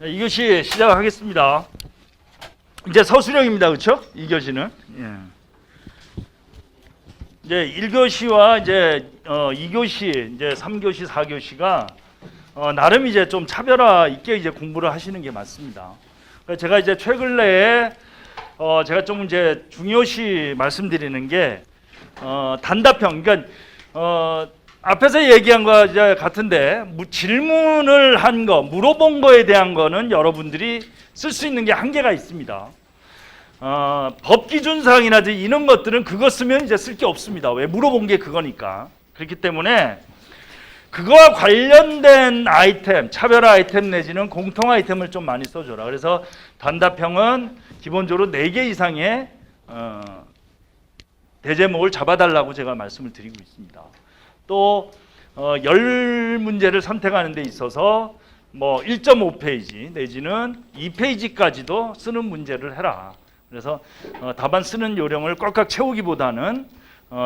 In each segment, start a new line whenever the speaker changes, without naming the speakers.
네, 이교시 시작하겠습니다. 이제 서술형입니다. 그렇죠? 2교시는. 이제 1교시와 이제 2교시, 이제 3교시, 4교시가 나름 이제 좀 차별화 있게 이제 공부를 하시는 게 맞습니다. 그래서 제가 이제 최근에 제가 좀 이제 중요시 말씀드리는 게 단답형, 그러니까 앞에서 얘기한 거 같은데 질문을 한 거, 물어본 거에 대한 거는 여러분들이 쓸 수 있는 게 한계가 있습니다. 법 기준사항이라든지 이런 것들은 그거 쓰면 이제 쓸 게 없습니다. 왜? 물어본 게 그거니까. 그렇기 때문에 그거와 관련된 아이템, 차별화 아이템 내지는 공통 아이템을 좀 많이 써줘라. 그래서 단답형은 기본적으로 4개 이상의 대제목을 잡아달라고 제가 말씀을 드리고 있습니다. 또 10문제를 선택하는 데 있어서 뭐 1.5페이지 내지는 2페이지까지도 쓰는 문제를 해라. 그래서 답안 쓰는 요령을 꽉꽉 채우기보다는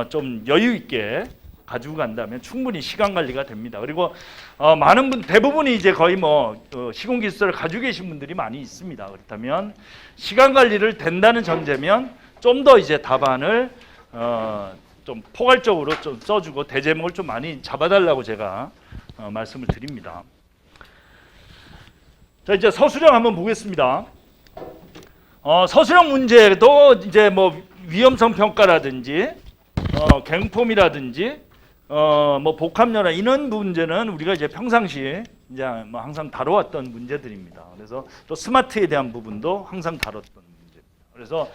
좀 여유 있게 가지고 간다면 충분히 시간 관리가 됩니다. 그리고 많은 분, 대부분이 이제 거의 뭐 시공기술을 가지고 계신 분들이 많이 있습니다. 그렇다면 시간 관리를 된다는 전제면 좀 더 이제 답안을 좀 포괄적으로 좀 써주고 대제목을 좀 많이 잡아달라고 제가 말씀을 드립니다. 자, 이제 서술형 한번 보겠습니다. 서술형 문제도 이제 뭐 위험성 평가라든지 갱폼이라든지 뭐 복합연화 이런 문제는 우리가 이제 평상시에 이제 뭐 항상 다뤄왔던 문제들입니다. 그래서 또 스마트에 대한 부분도 항상 다뤘던 문제입니다. 그래서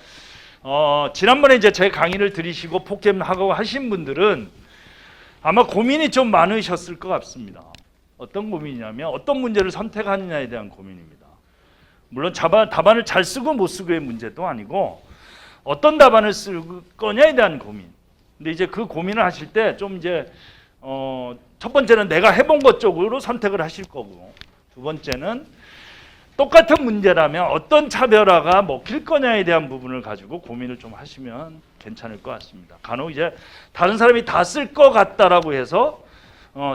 지난번에 이제 제 강의를 들으시고 폭겜하고 하신 분들은 아마 고민이 좀 많으셨을 것 같습니다. 어떤 고민이냐면 어떤 문제를 선택하느냐에 대한 고민입니다. 물론 답안을 잘 쓰고 못 쓰고의 문제도 아니고 어떤 답안을 쓸 거냐에 대한 고민. 근데 이제 그 고민을 하실 때 좀 이제 첫 번째는 내가 해본 것 쪽으로 선택을 하실 거고, 두 번째는 똑같은 문제라면 어떤 차별화가 먹힐 거냐에 대한 부분을 가지고 고민을 좀 하시면 괜찮을 것 같습니다. 간혹 이제 다른 사람이 다 쓸 것 같다라고 해서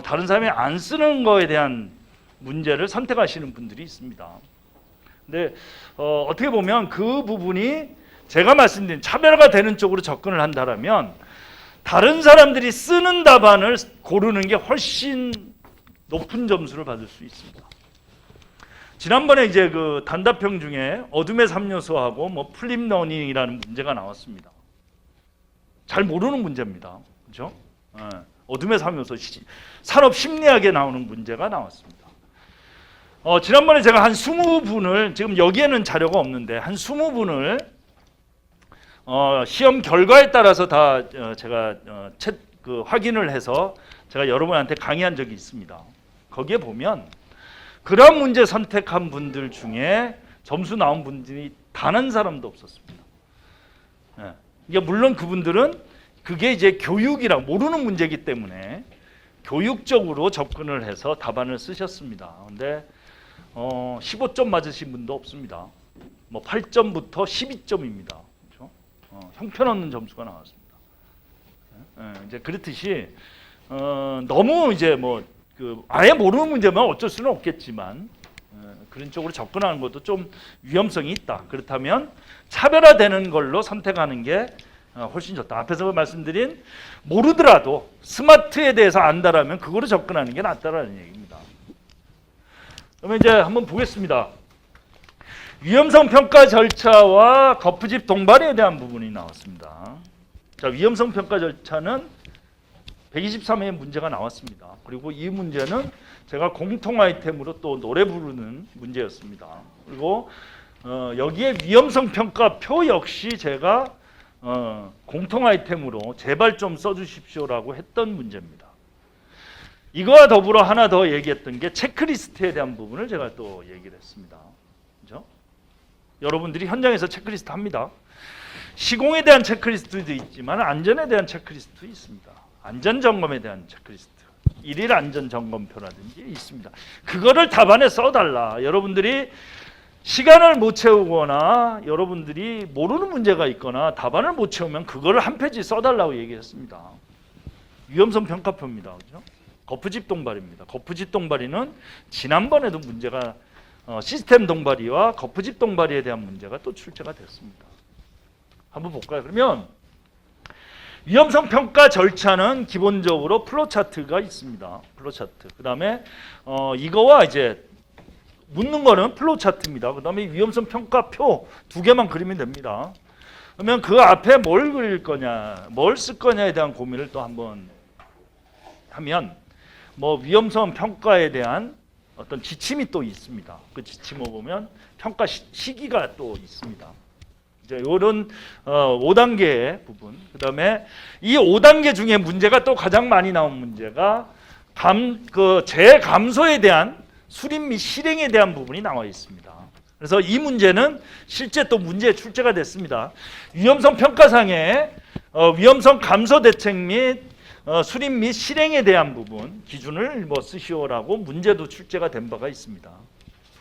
다른 사람이 안 쓰는 거에 대한 문제를 선택하시는 분들이 있습니다. 근데 어떻게 보면 그 부분이 제가 말씀드린 차별화가 되는 쪽으로 접근을 한다면 다른 사람들이 쓰는 답안을 고르는 게 훨씬 높은 점수를 받을 수 있습니다. 지난번에 이제 그 단답형 중에 어둠의 3요소하고 뭐 플립 러닝이라는 문제가 나왔습니다. 잘 모르는 문제입니다. 그렇죠? 어둠의 3요소 산업 심리학에 나오는 문제가 나왔습니다. 지난번에 제가 한 20분을, 지금 여기에는 자료가 없는데 한 20분을 시험 결과에 따라서 다 제가 확인을 해서 제가 여러분한테 강의한 적이 있습니다. 거기에 보면 그런 문제 선택한 분들 중에 점수 나온 분들이 단 한 사람도 없었습니다. 이게 물론 그분들은 그게 이제 교육이라 모르는 문제이기 때문에 교육적으로 접근을 해서 답안을 쓰셨습니다. 그런데 15점 맞으신 분도 없습니다. 뭐 8점부터 12점입니다. 그렇죠? 형편없는 점수가 나왔습니다. 이제 그렇듯이 너무 이제 뭐 아예 모르는 문제면 어쩔 수는 없겠지만 그런 쪽으로 접근하는 것도 좀 위험성이 있다. 그렇다면 차별화되는 걸로 선택하는 게 훨씬 좋다. 앞에서 말씀드린 모르더라도 스마트에 대해서 안다라면 그거로 접근하는 게 낫다라는 얘기입니다. 그러면 이제 한번 보겠습니다. 위험성 평가 절차와 거푸집 동반에 대한 부분이 나왔습니다. 자, 위험성 평가 절차는 123회의 문제가 나왔습니다. 그리고 이 문제는 제가 공통 아이템으로 또 노래 부르는 문제였습니다. 그리고 여기에 위험성 평가표 역시 제가 공통 아이템으로 제발 좀 써주십시오라고 했던 문제입니다. 이거와 더불어 하나 더 얘기했던 게 체크리스트에 대한 부분을 제가 또 얘기를 했습니다. 그렇죠? 여러분들이 현장에서 체크리스트 합니다. 시공에 대한 체크리스트도 있지만 안전에 대한 체크리스트도 있습니다. 안전점검에 대한 체크리스트, 일일 안전점검표라든지 있습니다. 그거를 답안에 써달라. 여러분들이 시간을 못 채우거나 여러분들이 모르는 문제가 있거나 답안을 못 채우면 그거를 한 페이지 써달라고 얘기했습니다. 위험성 평가표입니다. 그렇죠? 거푸집 동발입니다. 거푸집 동발이는 지난번에도 문제가 시스템 동바리와 거푸집 동바리에 대한 문제가 또 출제가 됐습니다. 한번 볼까요? 그러면 위험성 평가 절차는 기본적으로 플로차트가 있습니다. 플로차트. 그다음에 이거와 이제 묻는 거는 플로차트입니다. 그다음에 위험성 평가표 두 개만 그리면 됩니다. 그러면 그 앞에 뭘 그릴 거냐, 뭘 쓸 거냐에 대한 고민을 또 한번 하면 뭐 위험성 평가에 대한 어떤 지침이 또 있습니다. 그 지침을 보면 평가 시기가 또 있습니다. 이제 이런 5단계의 부분. 그다음에 이 5단계 중에 문제가 또 가장 많이 나온 문제가 재감소에 대한 수립 및 실행에 대한 부분이 나와 있습니다. 그래서 이 문제는 실제 또 문제에 출제가 됐습니다. 위험성 평가상에 위험성 감소 대책 및 수립 및 실행에 대한 부분 기준을 뭐 쓰시오라고 문제도 출제가 된 바가 있습니다.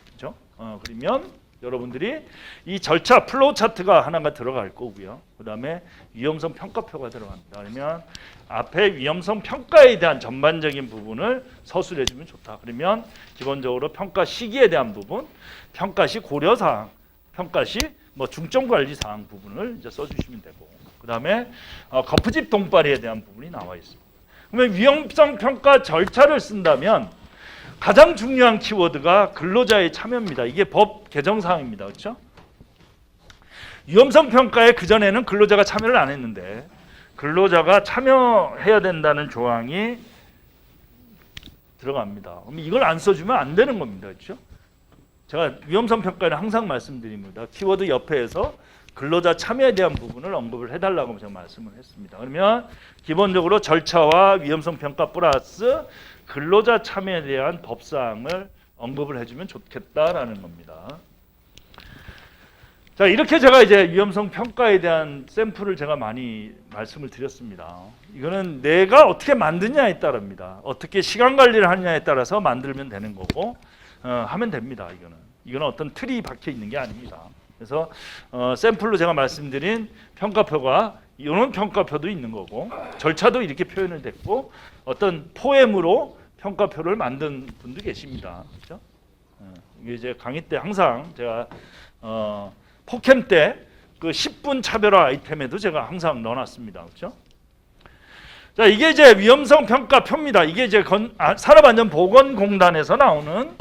그렇죠? 그러면 여러분들이 이 절차 플로우 차트가 하나가 들어갈 거고요. 그다음에 위험성 평가표가 들어갑니다. 그러면 앞에 위험성 평가에 대한 전반적인 부분을 서술해 주면 좋다. 그러면 기본적으로 평가 시기에 대한 부분, 평가 시 고려 사항, 평가 시 뭐 중점 관리 사항 부분을 이제 써 주시면 되고. 그다음에 거푸집 동바리에 대한 부분이 나와 있습니다. 그러면 위험성 평가 절차를 쓴다면 가장 중요한 키워드가 근로자의 참여입니다. 이게 법 개정 사항입니다. 그렇죠? 위험성 평가에 그전에는 근로자가 참여를 안 했는데 근로자가 참여해야 된다는 조항이 들어갑니다. 그럼 이걸 안 써주면 안 되는 겁니다. 그렇죠? 제가 위험성 평가는 항상 말씀드립니다. 키워드 옆에서 근로자 참여에 대한 부분을 언급을 해달라고 제가 말씀을 했습니다. 그러면 기본적으로 절차와 위험성 평가 플러스 근로자 참여에 대한 법사항을 언급을 해주면 좋겠다라는 겁니다. 자, 이렇게 제가 이제 위험성 평가에 대한 샘플을 제가 많이 말씀을 드렸습니다. 이거는 내가 어떻게 만드냐에 따릅니다. 어떻게 시간 관리를 하느냐에 따라서 만들면 되는 거고 하면 됩니다. 이거는 어떤 틀이 박혀 있는 게 아닙니다. 그래서 샘플로 제가 말씀드린 평가표가 이런 평가표도 있는 거고 절차도 이렇게 표현을 됐고 어떤 포엠으로 평가표를 만든 분도 계십니다. 그렇죠? 이게 이제 강의 때 항상 제가 포캠 때 그 10분 차별화 아이템에도 제가 항상 넣어놨습니다. 그렇죠? 자, 이게 이제 위험성 평가표입니다. 이게 이제 산업안전보건공단에서 나오는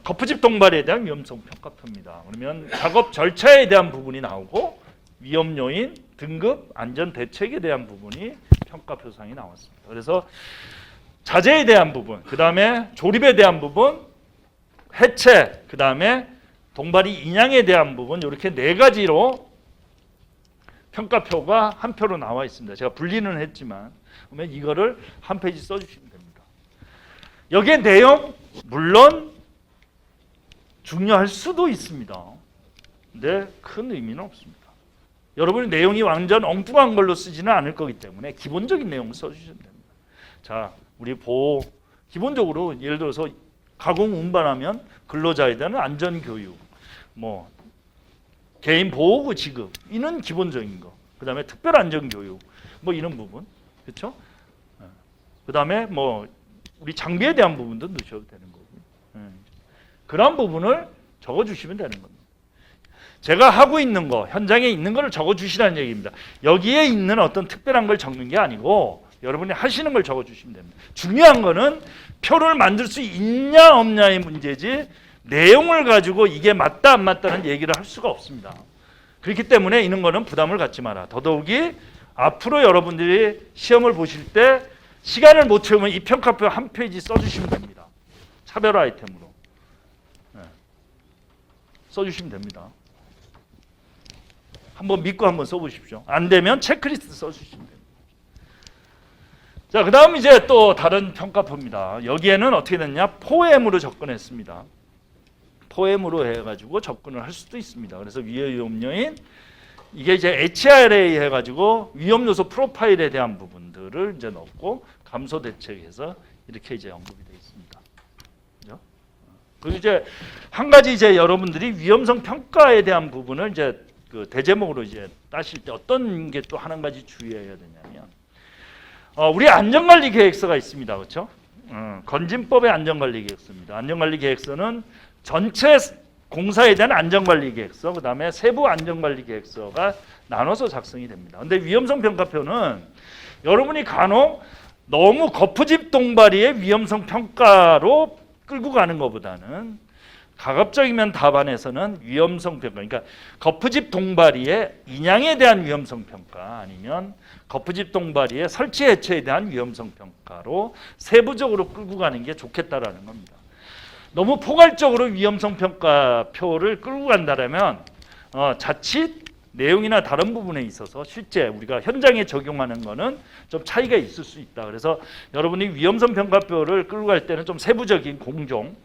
거푸집 동바리에 대한 위험성 평가표입니다. 그러면 작업 절차에 대한 부분이 나오고 위험 요인, 등급, 안전 대책에 대한 부분이 평가표상이 나왔습니다. 그래서 자재에 대한 부분, 그 다음에 조립에 대한 부분, 해체, 그 다음에 동바리 인양에 대한 부분 이렇게 네 가지로 평가표가 한 표로 나와 있습니다. 제가 분리는 했지만 그러면 이거를 한 페이지 써주시면 됩니다. 여기에 내용 물론 중요할 수도 있습니다. 근데 큰 의미는 없습니다. 여러분이 내용이 완전 엉뚱한 걸로 쓰지는 않을 거기 때문에 기본적인 내용을 써주시면 됩니다. 자, 우리 보호 기본적으로 예를 들어서 가공 운반하면 근로자에 대한 안전 교육, 뭐 개인 보호구 지급 이는 기본적인 거. 그다음에 특별 안전 교육 뭐 이런 부분, 그렇죠? 그다음에 뭐 우리 장비에 대한 부분도 넣으셔도 되는 거고요. 그런 부분을 적어주시면 되는 겁니다. 제가 하고 있는 거, 현장에 있는 거를 적어주시라는 얘기입니다. 여기에 있는 어떤 특별한 걸 적는 게 아니고 여러분이 하시는 걸 적어주시면 됩니다. 중요한 거는 표를 만들 수 있냐 없냐의 문제지 내용을 가지고 이게 맞다 안 맞다는 얘기를 할 수가 없습니다. 그렇기 때문에 이런 거는 부담을 갖지 마라. 더더욱이 앞으로 여러분들이 시험을 보실 때 시간을 못 채우면 이 평가표 한 페이지 써주시면 됩니다. 차별화 아이템으로 써주시면 됩니다. 한번 믿고 한번 써보십시오. 안 되면 체크리스트 써주시면 됩니다. 자, 그 다음 이제 또 다른 평가표입니다. 여기에는 어떻게 됐냐? 포엠으로 접근했습니다. 포엠으로 해가지고 접근을 할 수도 있습니다. 그래서 위험 요인 이게 이제 HRA 해가지고 위험 요소 프로파일에 대한 부분들을 이제 넣고 감소 대책에서 이렇게 이제 언급이 되어 있습니다. 그죠? 그리고 이제 한 가지 이제 여러분들이 위험성 평가에 대한 부분을 이제 그 대제목으로 이제 따실 때 어떤 게 또 한 가지 주의해야 되냐면 우리 안전관리 계획서가 있습니다. 그렇죠? 건진법의 안전관리계획서입니다. 안전관리계획서는 전체 공사에 대한 안전관리계획서, 그 다음에 세부 안전관리계획서가 나눠서 작성이 됩니다. 근데 위험성 평가표는 여러분이 간혹 너무 거푸집 동바리의 위험성 평가로 끌고 가는 것보다는 가급적이면 답안에서는 위험성 평가, 그러니까 거푸집 동바리의 인양에 대한 위험성 평가 아니면 거푸집 동바리의 설치 해체에 대한 위험성 평가로 세부적으로 끌고 가는 게 좋겠다라는 겁니다. 너무 포괄적으로 위험성 평가표를 끌고 간다면 자칫 내용이나 다른 부분에 있어서 실제 우리가 현장에 적용하는 거는 좀 차이가 있을 수 있다. 그래서 여러분이 위험성 평가표를 끌고 갈 때는 좀 세부적인 공종,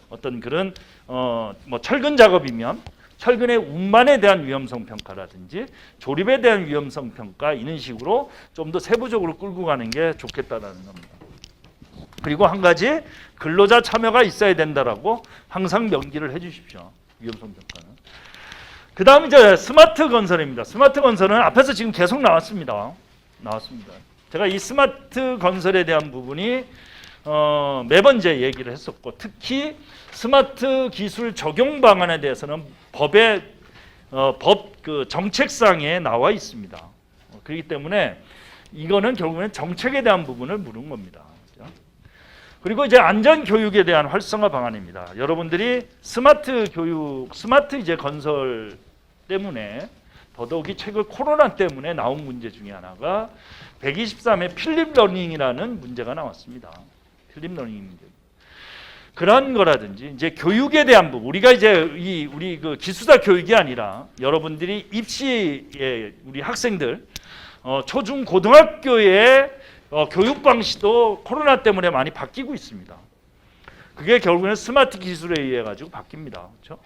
어떤 그런 뭐 철근 작업이면 철근의 운반에 대한 위험성 평가라든지 조립에 대한 위험성 평가 이런 식으로 좀 더 세부적으로 끌고 가는 게 좋겠다라는 겁니다. 그리고 한 가지 근로자 참여가 있어야 된다라고 항상 명기를 해주십시오. 위험성 평가는. 그 다음 이제 스마트 건설입니다. 스마트 건설은 앞에서 지금 계속 나왔습니다. 제가 이 스마트 건설에 대한 부분이 매번 이제 얘기를 했었고, 특히 스마트 기술 적용 방안에 대해서는 법의 그 정책상에 나와 있습니다. 그렇기 때문에 이거는 결국에는 정책에 대한 부분을 물은 겁니다. 그리고 이제 안전 교육에 대한 활성화 방안입니다. 여러분들이 스마트 교육, 스마트 이제 건설 때문에 더더욱이 최근 코로나 때문에 나온 문제 중에 하나가 123의 필립 러닝이라는 문제가 나왔습니다. 필립 러닝 문제. 그런 거라든지 이제 교육에 대한 부분, 우리가 이제 우리 그 기숙사 교육이 아니라 여러분들이 입시에 우리 학생들 초중 고등학교의 교육 방식도 코로나 때문에 많이 바뀌고 있습니다. 그게 결국에는 스마트 기술에 의해 가지고 바뀝니다. 그렇죠?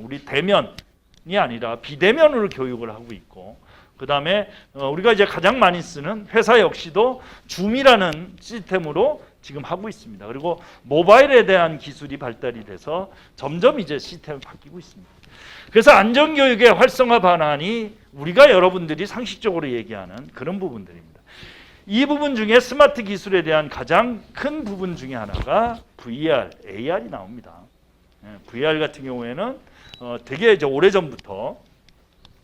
우리 대면이 아니라 비대면으로 교육을 하고 있고, 그 다음에 우리가 이제 가장 많이 쓰는 회사 역시도 줌이라는 시스템으로 지금 하고 있습니다. 그리고 모바일에 대한 기술이 발달이 돼서 점점 이제 시스템이 바뀌고 있습니다. 그래서 안전교육의 활성화 방안이 우리가 여러분들이 상식적으로 얘기하는 그런 부분들입니다. 이 부분 중에 스마트 기술에 대한 가장 큰 부분 중에 하나가 VR, AR이 나옵니다. VR 같은 경우에는 되게 이제 오래전부터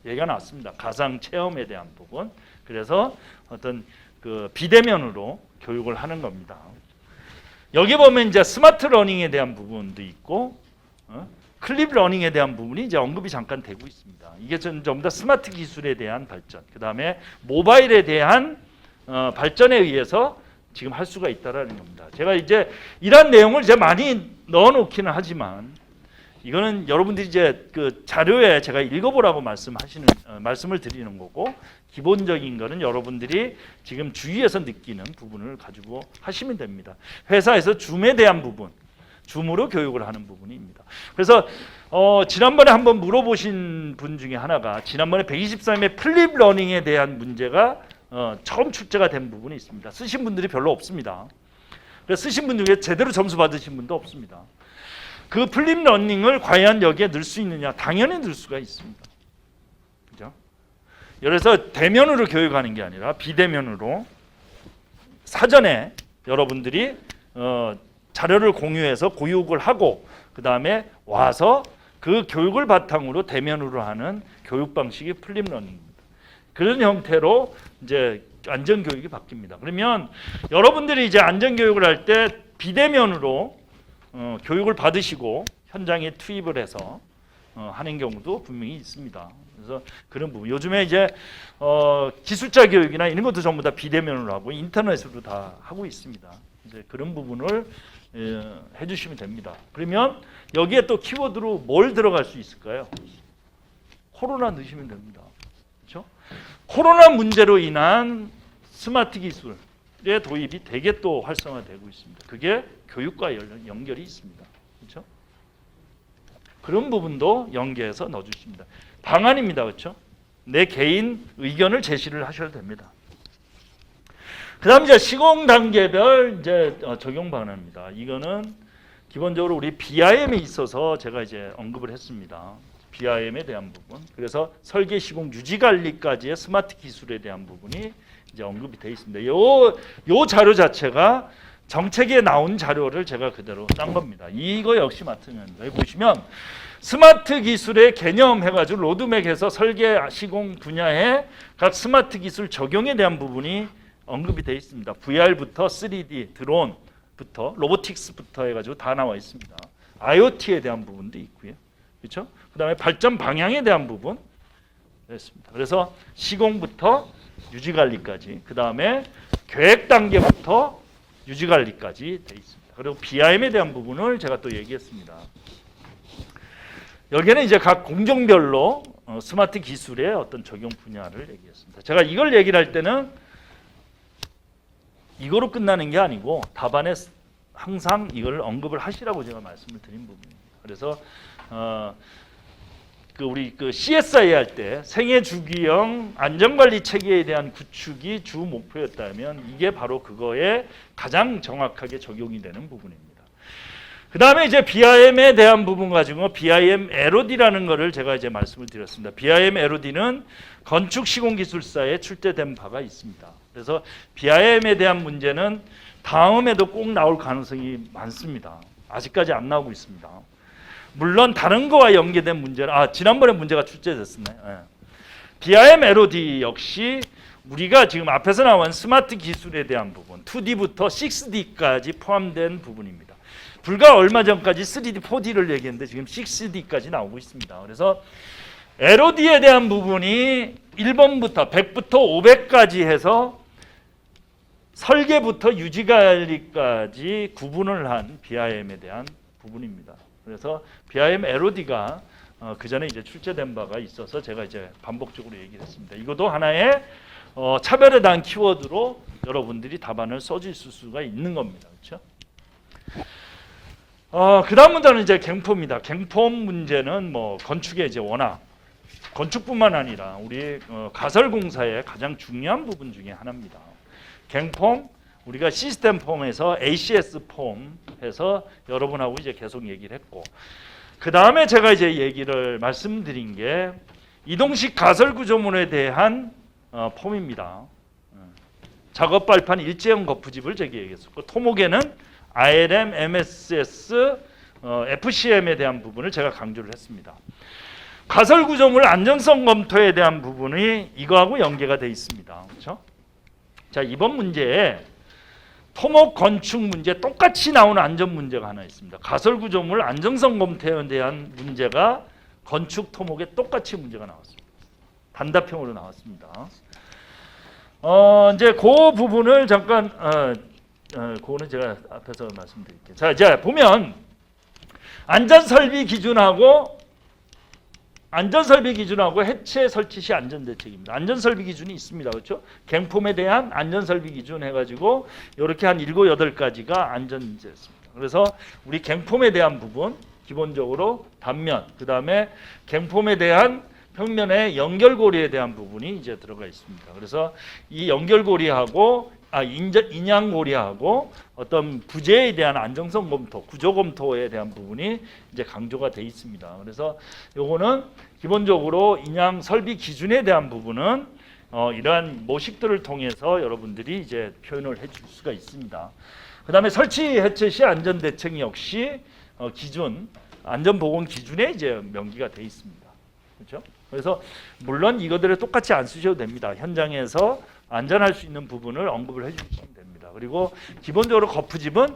얘기가 나왔습니다. 가상 체험에 대한 부분. 그래서 어떤 그 비대면으로 교육을 하는 겁니다. 여기 보면 이제 스마트 러닝에 대한 부분도 있고 클립 러닝에 대한 부분이 이제 언급이 잠깐 되고 있습니다. 이게 전부 다 스마트 기술에 대한 발전, 그 다음에 모바일에 대한 발전에 의해서 지금 할 수가 있다라는 겁니다. 제가 이제 이런 내용을 이제 많이 넣어놓기는 하지만 이거는 여러분들이 이제 그 자료에 제가 읽어보라고 말씀을 드리는 거고, 기본적인 거는 여러분들이 지금 주위에서 느끼는 부분을 가지고 하시면 됩니다. 회사에서 줌에 대한 부분, 줌으로 교육을 하는 부분입니다. 그래서 지난번에 한번 물어보신 분 중에 하나가 지난번에 123의 플립 러닝에 대한 문제가 처음 출제가 된 부분이 있습니다. 쓰신 분들이 별로 없습니다. 그래서 쓰신 분 중에 제대로 점수 받으신 분도 없습니다. 그 플립 러닝을 과연 여기에 넣을 수 있느냐? 당연히 넣을 수가 있습니다. 그죠? 그래서 대면으로 교육하는 게 아니라 비대면으로 사전에 여러분들이 자료를 공유해서 교육을 하고 그 다음에 와서 그 교육을 바탕으로 대면으로 하는 교육 방식이 플립 러닝입니다. 그런 형태로 이제 안전 교육이 바뀝니다. 그러면 여러분들이 이제 안전 교육을 할 때 비대면으로 교육을 받으시고 현장에 투입을 해서 하는 경우도 분명히 있습니다. 그래서 그런 부분, 요즘에 이제 기술자 교육이나 이런 것도 전부 다 비대면으로 하고 인터넷으로 다 하고 있습니다. 이제 그런 부분을 해주시면 됩니다. 그러면 여기에 또 키워드로 뭘 들어갈 수 있을까요? 코로나 넣으시면 됩니다. 그렇죠? 코로나 문제로 인한 스마트 기술의 도입이 되게 또 활성화되고 있습니다. 그게 교육과 연결이 있습니다. 그렇죠? 그런 부분도 연계해서 넣어주십니다. 방안입니다. 그렇죠? 내 개인 의견을 제시를 하셔도 됩니다. 그다음 이제 시공 단계별 이제 적용 방안입니다. 이거는 기본적으로 우리 BIM에 있어서 제가 이제 언급을 했습니다. BIM에 대한 부분. 그래서 설계, 시공, 유지 관리까지의 스마트 기술에 대한 부분이 이제 언급이 되어 있습니다. 요 자료 자체가 정책에 나온 자료를 제가 그대로 딴 겁니다. 이거 역시 마찬가지입니다. 여기 보시면 스마트 기술의 개념 해가지고 로드맵에서 설계 시공 분야의 각 스마트 기술 적용에 대한 부분이 언급이 되어 있습니다. VR부터 3D 드론부터 로보틱스부터 해가지고 다 나와 있습니다. IoT에 대한 부분도 있고요. 그렇죠? 그다음에 발전 방향에 대한 부분 있습니다. 그래서 시공부터 유지 관리까지, 그다음에 계획 단계부터 유지 관리까지 되어 있습니다. 그리고 BIM에 대한 부분을 제가 또 얘기했습니다. 여기는 이제 각 공정별로 스마트 기술의 어떤 적용 분야를 얘기했습니다. 제가 이걸 얘기를 할 때는 이거로 끝나는 게 아니고 답안에 항상 이걸 언급을 하시라고 제가 말씀을 드린 부분입니다. 그래서 우리 CSI 할 때 생애 주기형 안전관리 체계에 대한 구축이 주 목표였다면 이게 바로 그거에 가장 정확하게 적용이 되는 부분입니다. 그 다음에 이제 BIM에 대한 부분 가지고 BIM LOD라는 거를 제가 이제 말씀을 드렸습니다. BIM LOD는 건축시공기술사에 출제된 바가 있습니다. 그래서 BIM에 대한 문제는 다음에도 꼭 나올 가능성이 많습니다. 아직까지 안 나오고 있습니다. 물론 다른 거와 연계된 문제는 지난번에 문제가 출제됐었나요? 네. BIM LOD 역시 우리가 지금 앞에서 나온 스마트 기술에 대한 부분 2D부터 6D까지 포함된 부분입니다. 불과 얼마 전까지 3D, 4D를 얘기했는데 지금 6D까지 나오고 있습니다. 그래서 LOD에 대한 부분이 1번부터 100부터 500까지 해서 설계부터 유지관리까지 구분을 한 BIM에 대한 부분입니다. 그래서 BIM LOD가 그 전에 이제 출제된 바가 있어서 제가 이제 반복적으로 얘기를 했습니다. 이것도 하나의 차별에 대한 키워드로 여러분들이 답안을 써주실 수가 있는 겁니다. 그렇죠? 그 다음 문제는 이제 갱폼입니다. 갱폼 문제는 뭐 건축에 이제 워낙 건축뿐만 아니라 우리 가설공사의 가장 중요한 부분 중에 하나입니다. 갱폼 우리가 시스템 폼에서 ACS 폼 해서 여러분하고 이제 계속 얘기를 했고, 그 다음에 제가 이제 얘기를 말씀드린 게 이동식 가설 구조물에 대한 폼입니다. 작업 발판 일체형 거푸집을 제가 얘기했었고, 토목에는 ILM, MSS, FCM에 대한 부분을 제가 강조를 했습니다. 가설 구조물 안정성 검토에 대한 부분이 이거하고 연계가 되어 있습니다. 그렇죠? 자, 이번 문제에 토목 건축 문제 똑같이 나오는 안전 문제가 하나 있습니다. 가설 구조물 안정성 검토에 대한 문제가 건축 토목에 똑같이 문제가 나왔습니다. 단답형으로 나왔습니다. 이제 그 부분을 잠깐 그거는 제가 앞에서 말씀드릴게요. 자, 이제 보면 안전설비 기준하고 해체 설치 시 안전대책입니다. 안전설비 기준이 있습니다. 그렇죠? 갱폼에 대한 안전설비 기준 해가지고 이렇게 한 7, 8가지가 안전문제였습니다. 그래서 우리 갱폼에 대한 부분 기본적으로 단면, 그 다음에 갱폼에 대한 평면의 연결고리에 대한 부분이 이제 들어가 있습니다. 그래서 이 연결고리하고 인양고리하고 어떤 부재에 대한 안정성 검토, 구조 검토에 대한 부분이 이제 강조가 돼 있습니다. 그래서 요거는 기본적으로 인양 설비 기준에 대한 부분은 이러한 모식들을 통해서 여러분들이 이제 표현을 해줄 수가 있습니다. 그다음에 설치 해체 시 안전 대책 역시 기준, 안전보건 기준에 이제 명기가 돼 있습니다. 그렇죠? 그래서 물론 이거들을 똑같이 안 쓰셔도 됩니다. 현장에서 안전할 수 있는 부분을 언급을 해주시면 됩니다. 그리고 기본적으로 거푸집은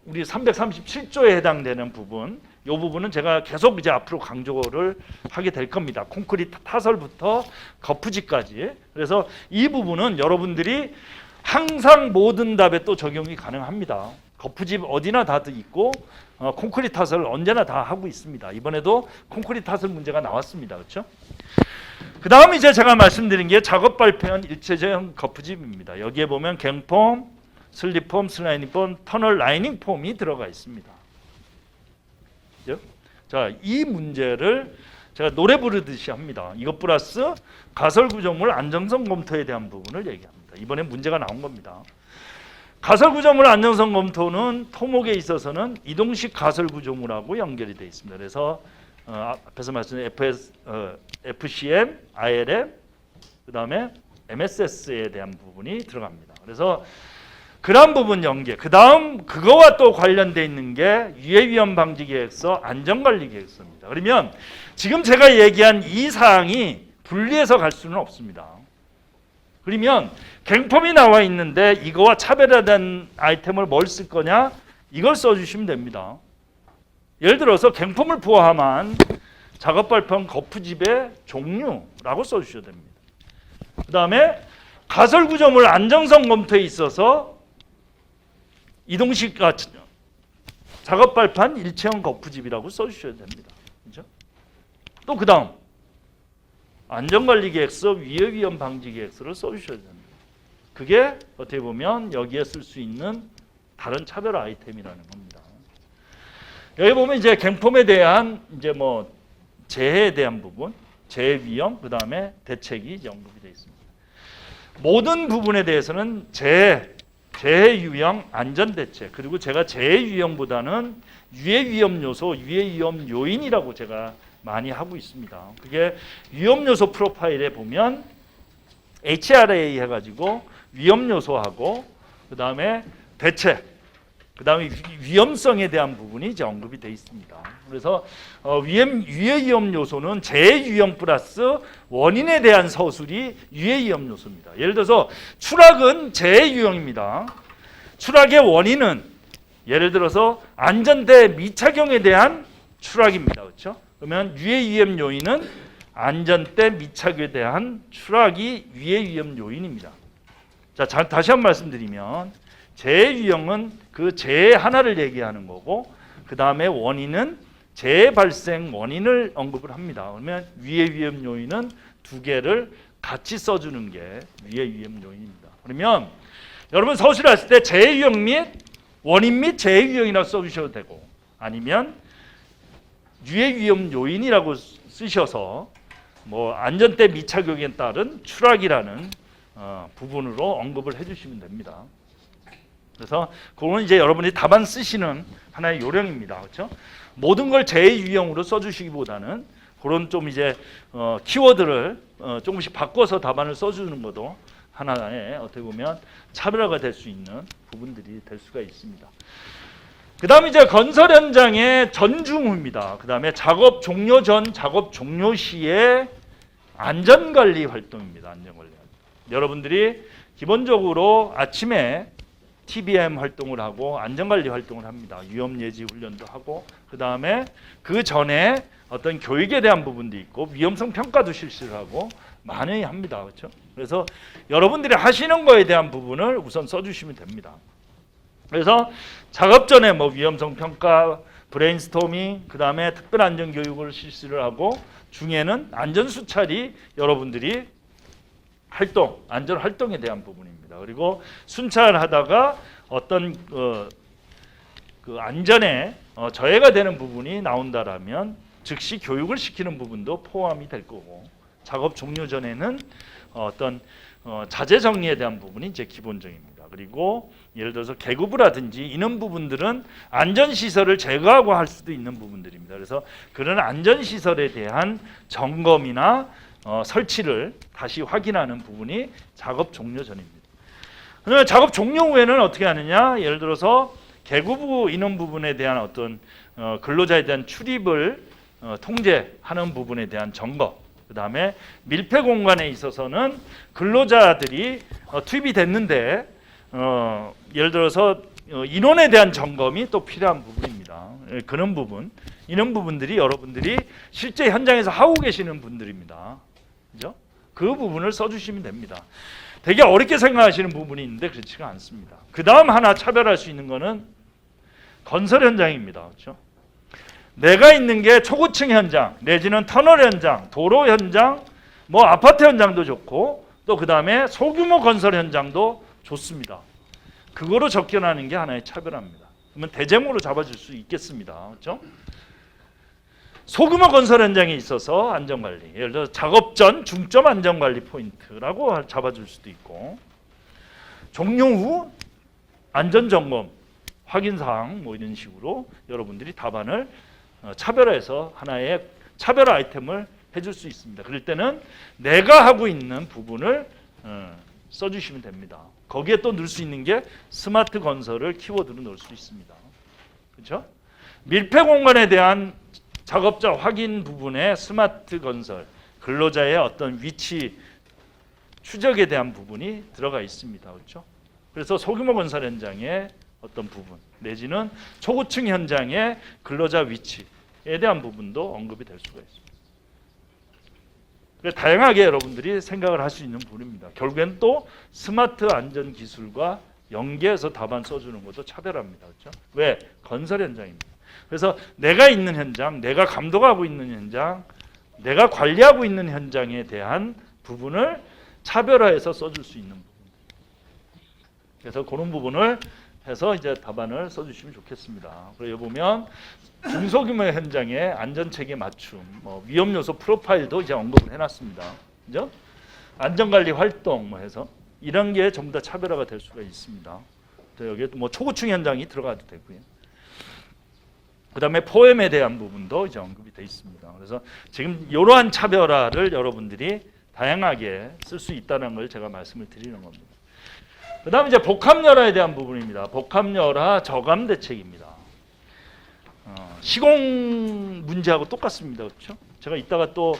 우리 337조에 해당되는 부분, 이 부분은 제가 계속 이제 앞으로 강조를 하게 될 겁니다. 콘크리트 타설부터 거푸집까지. 그래서 이 부분은 여러분들이 항상 모든 답에 또 적용이 가능합니다. 거푸집 어디나 다 있고 콘크리트 타설 언제나 다 하고 있습니다. 이번에도 콘크리트 타설 문제가 나왔습니다. 그렇죠? 그 다음 이제 제가 말씀드린 게 작업 발표형 일체형 거푸집입니다. 여기에 보면 갱폼, 슬립폼, 슬라이딩폼, 터널 라이닝 폼이 들어가 있습니다. 그죠? 자, 이 문제를 제가 노래 부르듯이 합니다. 이것 플러스 가설 구조물 안정성 검토에 대한 부분을 얘기합니다. 이번에 문제가 나온 겁니다. 가설 구조물 안정성 검토는 토목에 있어서는 이동식 가설 구조물하고 연결이 되어 있습니다. 그래서 앞에서 말씀드린 FCM, ILM, 그 다음에 MSS에 대한 부분이 들어갑니다. 그래서 그런 부분 연계. 그 다음 그거와 또 관련돼 있는 게 유해위험 방지 계획서, 안전관리 계획서입니다. 그러면 지금 제가 얘기한 이 사항이 분리해서 갈 수는 없습니다. 그러면 갱폼이 나와 있는데 이거와 차별화된 아이템을 뭘 쓸 거냐? 이걸 써주시면 됩니다. 예를 들어서 갱폼을 포함한 작업 발판 거푸집의 종류라고 써주셔야 됩니다. 그 다음에 가설 구조물 안정성 검토에 있어서 이동식 작업 발판 일체형 거푸집이라고 써주셔야 됩니다. 그렇죠? 또 그 다음 안전관리 계획서, 위해위험 방지 계획서를 써주셔야 됩니다. 그게 어떻게 보면 여기에 쓸 수 있는 다른 차별 아이템이라는 겁니다. 여기 보면 이제 갱폼에 대한 이제 뭐 재해에 대한 부분, 재해 위험, 그 다음에 대책이 이제 언급이 되어 있습니다. 모든 부분에 대해서는 재해 유형, 안전 대책, 그리고 제가 재해 유형보다는 유해 위험 요소, 유해 위험 요인이라고 제가 많이 하고 있습니다. 그게 위험 요소 프로파일에 보면 HRA 해가지고 위험 요소하고 그 다음에 대책, 그 다음에 위험성에 대한 부분이 이제 언급이 되어 있습니다. 그래서 유해 위험 요소는 재해 유형 플러스 원인에 대한 서술이 유해 위험 요소입니다. 예를 들어서 추락은 재해 유형입니다. 추락의 원인은 예를 들어서 안전대 미착용에 대한 추락입니다. 그렇죠? 그러면 유해 위험 요인은 안전대 미착용에 대한 추락이 유해 위험 요인입니다. 자, 다시 한번 말씀드리면 재해 유형은 그 재해 하나를 얘기하는 거고 그 다음에 원인은 재해 발생 원인을 언급을 합니다. 그러면 유해 위험 요인은 두 개를 같이 써주는 게 유해 위험 요인입니다. 그러면 여러분 서술하실 때 재해 유형 및 원인 및 재해 유형이라고 써주셔도 되고 아니면 유해 위험 요인이라고 쓰셔서 뭐 안전대 미착용에 따른 추락이라는 부분으로 언급을 해주시면 됩니다. 그래서 그거는 이제 여러분이 답안 쓰시는 하나의 요령입니다. 그렇죠? 모든 걸 재해 유형으로 써주시기보다는 그런 좀 이제 키워드를 조금씩 바꿔서 답안을 써주는 것도 하나의 어떻게 보면 차별화가 될 수 있는 부분들이 될 수가 있습니다. 그 다음에 이제 건설 현장의 전중후입니다. 그 다음에 작업 종료 전, 작업 종료 시의 안전관리 활동입니다. 안전관리. 여러분들이 기본적으로 아침에 TBM 활동을 하고 안전관리 활동을 합니다. 위험예지 훈련도 하고 그 다음에 그 전에 어떤 교육에 대한 부분도 있고 위험성 평가도 실시를 하고 많이 합니다. 그렇죠? 그래서 여러분들이 하시는 거에 대한 부분을 우선 써주시면 됩니다. 그래서 작업 전에 뭐 위험성 평가, 브레인스토밍, 그 다음에 특별 안전 교육을 실시를 하고 중에는 안전 수찰이 여러분들이 안전 활동에 대한 부분입니다. 그리고 순찰하다가 어떤 그 안전에 저해가 되는 부분이 나온다라면 즉시 교육을 시키는 부분도 포함이 될 거고 작업 종료 전에는 어떤 자재 정리에 대한 부분이 이제 기본적입니다. 그리고 예를 들어서 개구부라든지 이런 부분들은 안전시설을 제거하고 할 수도 있는 부분들입니다. 그래서 그런 안전시설에 대한 점검이나 설치를 다시 확인하는 부분이 작업 종료 전입니다. 그러면 작업 종료 후에는 어떻게 하느냐? 예를 들어서 개구부 인원 부분에 대한 어떤 근로자에 대한 출입을 통제하는 부분에 대한 점검, 그 다음에 밀폐 공간에 있어서는 근로자들이 투입이 됐는데 예를 들어서 인원에 대한 점검이 또 필요한 부분입니다. 그런 부분, 이런 부분들이 여러분들이 실제 현장에서 하고 계시는 분들입니다. 그죠? 그 부분을 써주시면 됩니다. 되게 어렵게 생각하시는 부분이 있는데 그렇지가 않습니다. 그 다음 하나 차별할 수 있는 거는 건설 현장입니다. 그렇죠? 내가 있는 게 초고층 현장, 내지는 터널 현장, 도로 현장, 뭐 아파트 현장도 좋고 또 그 다음에 소규모 건설 현장도 좋습니다. 그거로 접견하는 게 하나의 차별화입니다. 그러면 대쟁으로 잡아줄 수 있겠습니다. 그렇죠? 소규모 건설 현장에 있어서 안전관리, 예를 들어 작업 전 중점 안전관리 포인트라고 잡아줄 수도 있고 종료 후 안전점검, 확인사항 뭐 이런 식으로 여러분들이 답안을 차별화해서 하나의 차별화 아이템을 해줄 수 있습니다. 그럴 때는 내가 하고 있는 부분을 써주시면 됩니다. 거기에 또 넣을 수 있는 게 스마트 건설을 키워드로 넣을 수 있습니다. 그렇죠? 밀폐 공간에 대한 작업자 확인 부분에 스마트 건설, 근로자의 어떤 위치 추적에 대한 부분이 들어가 있습니다. 그렇죠? 그래서 소규모 건설 현장의 어떤 부분 내지는 초고층 현장의 근로자 위치에 대한 부분도 언급이 될 수가 있습니다. 다양하게 여러분들이 생각을 할 수 있는 부분입니다. 결국엔 또 스마트 안전 기술과 연계해서 답안 써주는 것도 차별합니다. 그렇죠? 왜? 건설 현장입니다. 그래서 내가 있는 현장, 내가 감독하고 있는 현장, 내가 관리하고 있는 현장에 대한 부분을 차별화해서 써줄 수 있는 부분. 그래서 그런 부분을 해서 이제 답안을 써주시면 좋겠습니다. 그리고 보면 중소규모 현장의 안전체계 맞춤, 위험 요소 프로파일도 이제 언급을 해놨습니다. 그죠? 안전관리 활동 해서 이런 게 전부 다 차별화가 될 수가 있습니다. 여기에 또 초고층 현장이 들어가도 되고요. 그다음에 포엠에 대한 부분도 이제 언급이 돼 있습니다. 그래서 지금 이러한 차별화를 여러분들이 다양하게 쓸 수 있다는 걸 제가 말씀을 드리는 겁니다. 그다음에 이제 복합열화에 대한 부분입니다. 복합열화 저감 대책입니다. 시공 문제하고 똑같습니다. 그렇죠? 제가 이따가 또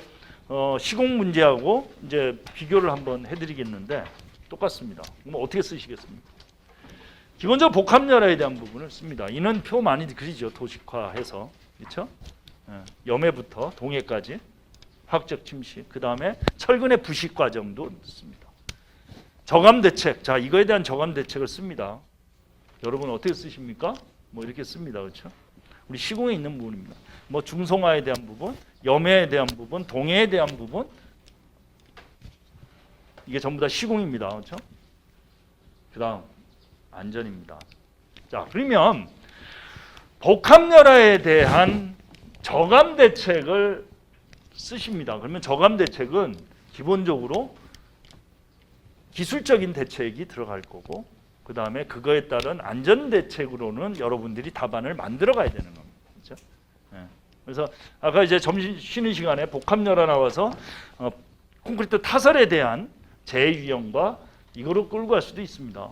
시공 문제하고 이제 비교를 한번 해드리겠는데 똑같습니다. 그럼 어떻게 쓰시겠습니까? 기본적으로 복합열화에 대한 부분을 씁니다. 이는 표 많이 그리죠. 도식화해서 그렇죠? 염해부터 동해까지 화학적 침식, 그 다음에 철근의 부식 과정도 씁니다. 저감 대책, 자 이거에 대한 저감 대책을 씁니다. 여러분 어떻게 쓰십니까? 이렇게 씁니다. 그렇죠? 우리 시공에 있는 부분입니다. 중성화에 대한 부분, 염해에 대한 부분, 동해에 대한 부분, 이게 전부 다 시공입니다. 그렇죠? 그다음 안전입니다. 자 그러면 복합열화에 대한 저감 대책을 쓰십니다. 그러면 저감 대책은 기본적으로 기술적인 대책이 들어갈 거고 그 다음에 그거에 따른 안전 대책으로는 여러분들이 답안을 만들어 가야 되는 겁니다. 그렇죠? 그래서 아까 이제 점심 쉬는 시간에 복합열화 나와서 콘크리트 타설에 대한 재유형과 이거로 끌고 갈 수도 있습니다.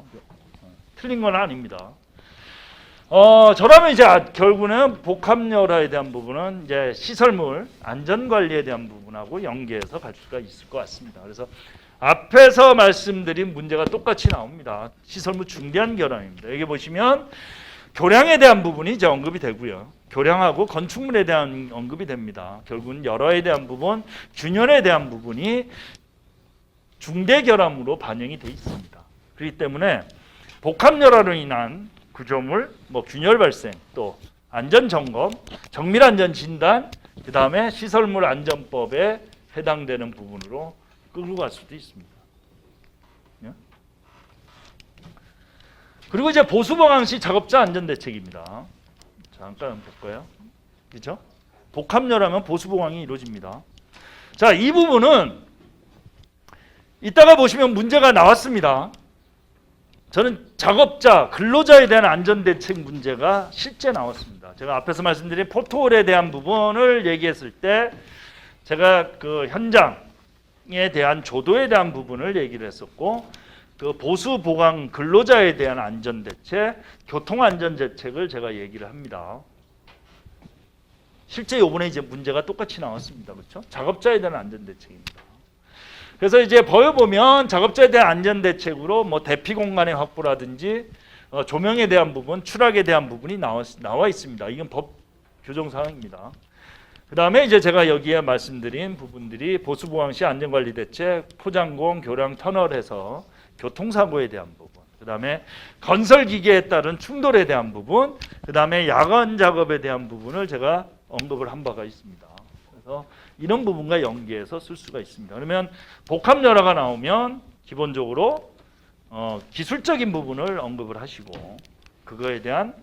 틀린 건 아닙니다. 저라면 이제 결국은 복합열화에 대한 부분은 이제 시설물 안전관리에 대한 부분하고 연계해서 갈 수가 있을 것 같습니다. 그래서 앞에서 말씀드린 문제가 똑같이 나옵니다. 시설물 중대한 결함입니다. 여기 보시면 교량에 대한 부분이 이제 언급이 되고요. 교량하고 건축물에 대한 언급이 됩니다. 결국은 열화에 대한 부분, 균열에 대한 부분이 중대 결함으로 반영이 돼 있습니다. 그렇기 때문에 복합열화로 인한 구조물, 균열 발생, 또 안전 점검, 정밀 안전 진단, 그 다음에 시설물 안전법에 해당되는 부분으로 끌고 갈 수도 있습니다. 그리고 이제 보수보강 시 작업자 안전 대책입니다. 잠깐 볼까요? 그렇죠? 복합열하면 보수보강이 이루어집니다. 자, 이 부분은 이따가 보시면 문제가 나왔습니다. 저는 작업자, 근로자에 대한 안전대책 문제가 실제 나왔습니다. 제가 앞에서 말씀드린 포트홀에 대한 부분을 얘기했을 때 제가 그 현장에 대한 조도에 대한 부분을 얘기를 했었고 그 보수 보강 근로자에 대한 안전대책, 교통안전대책을 제가 얘기를 합니다. 실제 이번에 이제 문제가 똑같이 나왔습니다. 그렇죠? 작업자에 대한 안전대책입니다. 그래서 이제 보면 작업자에 대한 안전대책으로 대피 공간의 확보라든지 조명에 대한 부분, 추락에 대한 부분이 나와 있습니다. 이건 법 규정 사항입니다. 그 다음에 이제 제가 여기에 말씀드린 부분들이 보수보강 시 안전관리 대책, 포장공, 교량, 터널에서 교통사고에 대한 부분, 그 다음에 건설기계에 따른 충돌에 대한 부분, 그 다음에 야간 작업에 대한 부분을 제가 언급을 한 바가 있습니다. 그래서 이런 부분과 연계해서 쓸 수가 있습니다. 그러면 복합열화가 나오면 기본적으로 기술적인 부분을 언급을 하시고 그거에 대한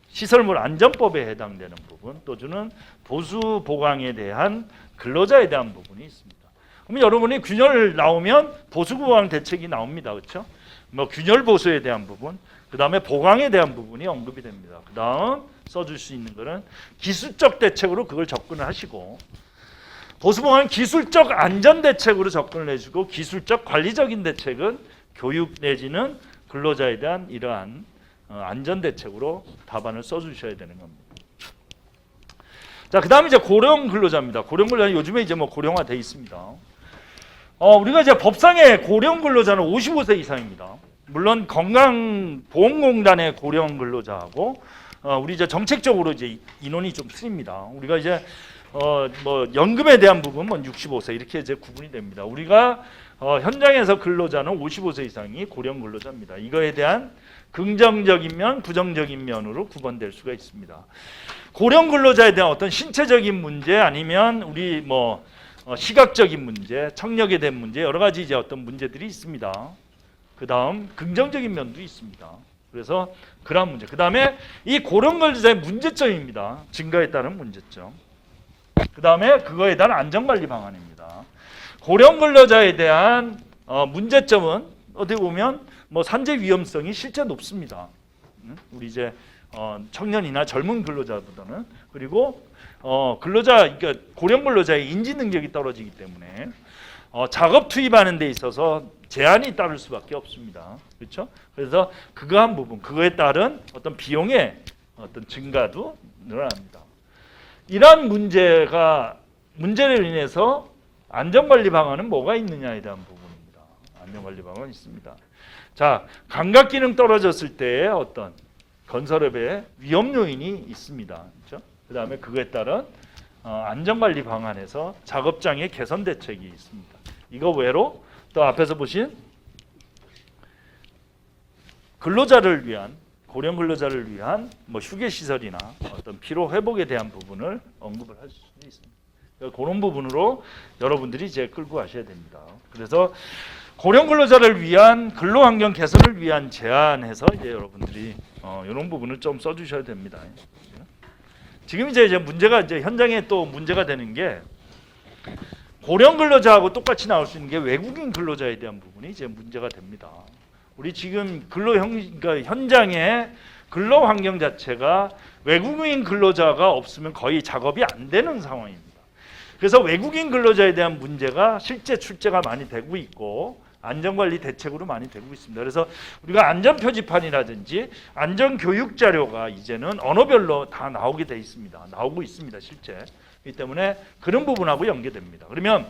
시설물 안전법에 해당되는 부분 또는 보수 보강에 대한 근로자에 대한 부분이 있습니다. 그러면 여러분이 균열 나오면 보수 보강 대책이 나옵니다. 그렇죠? 균열 보수에 대한 부분, 그 다음에 보강에 대한 부분이 언급이 됩니다. 그 다음 써줄 수 있는 것은 기술적 대책으로 그걸 접근을 하시고 보수 보강은 기술적 안전 대책으로 접근을 해주고 기술적 관리적인 대책은 교육 내지는 근로자에 대한 이러한 안전 대책으로 답안을 써주셔야 되는 겁니다. 자, 그다음에 이제 고령 근로자입니다. 고령 근로자 요즘에 이제 뭐 고령화돼 있습니다. 우리가 이제 법상의 고령 근로자는 55세 이상입니다. 물론 건강보험공단의 고령 근로자하고 우리 이제 정책적으로 이제 인원이 좀 쓰입니다. 우리가 이제 뭐 연금에 대한 부분 뭐 65세 이렇게 이제 구분이 됩니다. 우리가 현장에서 근로자는 55세 이상이 고령 근로자입니다. 이거에 대한 긍정적인 면, 부정적인 면으로 구분될 수가 있습니다. 고령 근로자에 대한 어떤 신체적인 문제 아니면 우리 뭐 시각적인 문제, 청력에 대한 문제 여러 가지 이제 어떤 문제들이 있습니다. 그 다음 긍정적인 면도 있습니다. 그래서 그런 문제. 그 다음에 이 고령 근로자의 문제점입니다. 증가에 따른 문제점. 그 다음에 그거에 대한 안전관리 방안입니다. 고령 근로자에 대한 문제점은 어떻게 보면 뭐 산재 위험성이 실제 높습니다. 우리 이제 청년이나 젊은 근로자보다는 그리고 근로자 그러니까 고령 근로자의 인지 능력이 떨어지기 때문에 작업 투입하는 데 있어서 제한이 따를 수밖에 없습니다. 그렇죠? 그래서 그거 한 부분, 그거에 따른 어떤 비용의 어떤 증가도 늘어납니다. 이러한 문제를 인해서 안전관리 방안은 뭐가 있느냐에 대한 부분입니다. 안전관리 방안은 있습니다. 자, 감각 기능 떨어졌을 때의 어떤 건설업의 위험 요인이 있습니다. 그렇죠? 그 다음에 그거에 따른 안전관리 방안에서 작업장의 개선 대책이 있습니다. 이거 외로 또 앞에서 보신 근로자를 위한 고령 근로자를 위한 뭐 휴게 시설이나 어떤 피로 회복에 대한 부분을 언급을 할 수도 있습니다. 그런 부분으로 여러분들이 이제 끌고 가셔야 됩니다. 그래서 고령 근로자를 위한 근로 환경 개선을 위한 제안해서 이제 여러분들이 이런 부분을 좀 써주셔야 됩니다. 지금 이제 문제가 이제 현장에 또 문제가 되는 게 고령 근로자하고 똑같이 나올 수 있는 게 외국인 근로자에 대한 부분이 이제 문제가 됩니다. 우리 지금 그러니까 현장의 근로 환경 자체가 외국인 근로자가 없으면 거의 작업이 안 되는 상황입니다. 그래서 외국인 근로자에 대한 문제가 실제 출제가 많이 되고 있고 안전관리 대책으로 많이 되고 있습니다. 그래서 우리가 안전표지판이라든지 안전교육 자료가 이제는 언어별로 다 나오게 돼 있습니다. 나오고 있습니다, 실제. 그렇기 때문에 그런 부분하고 연계됩니다. 그러면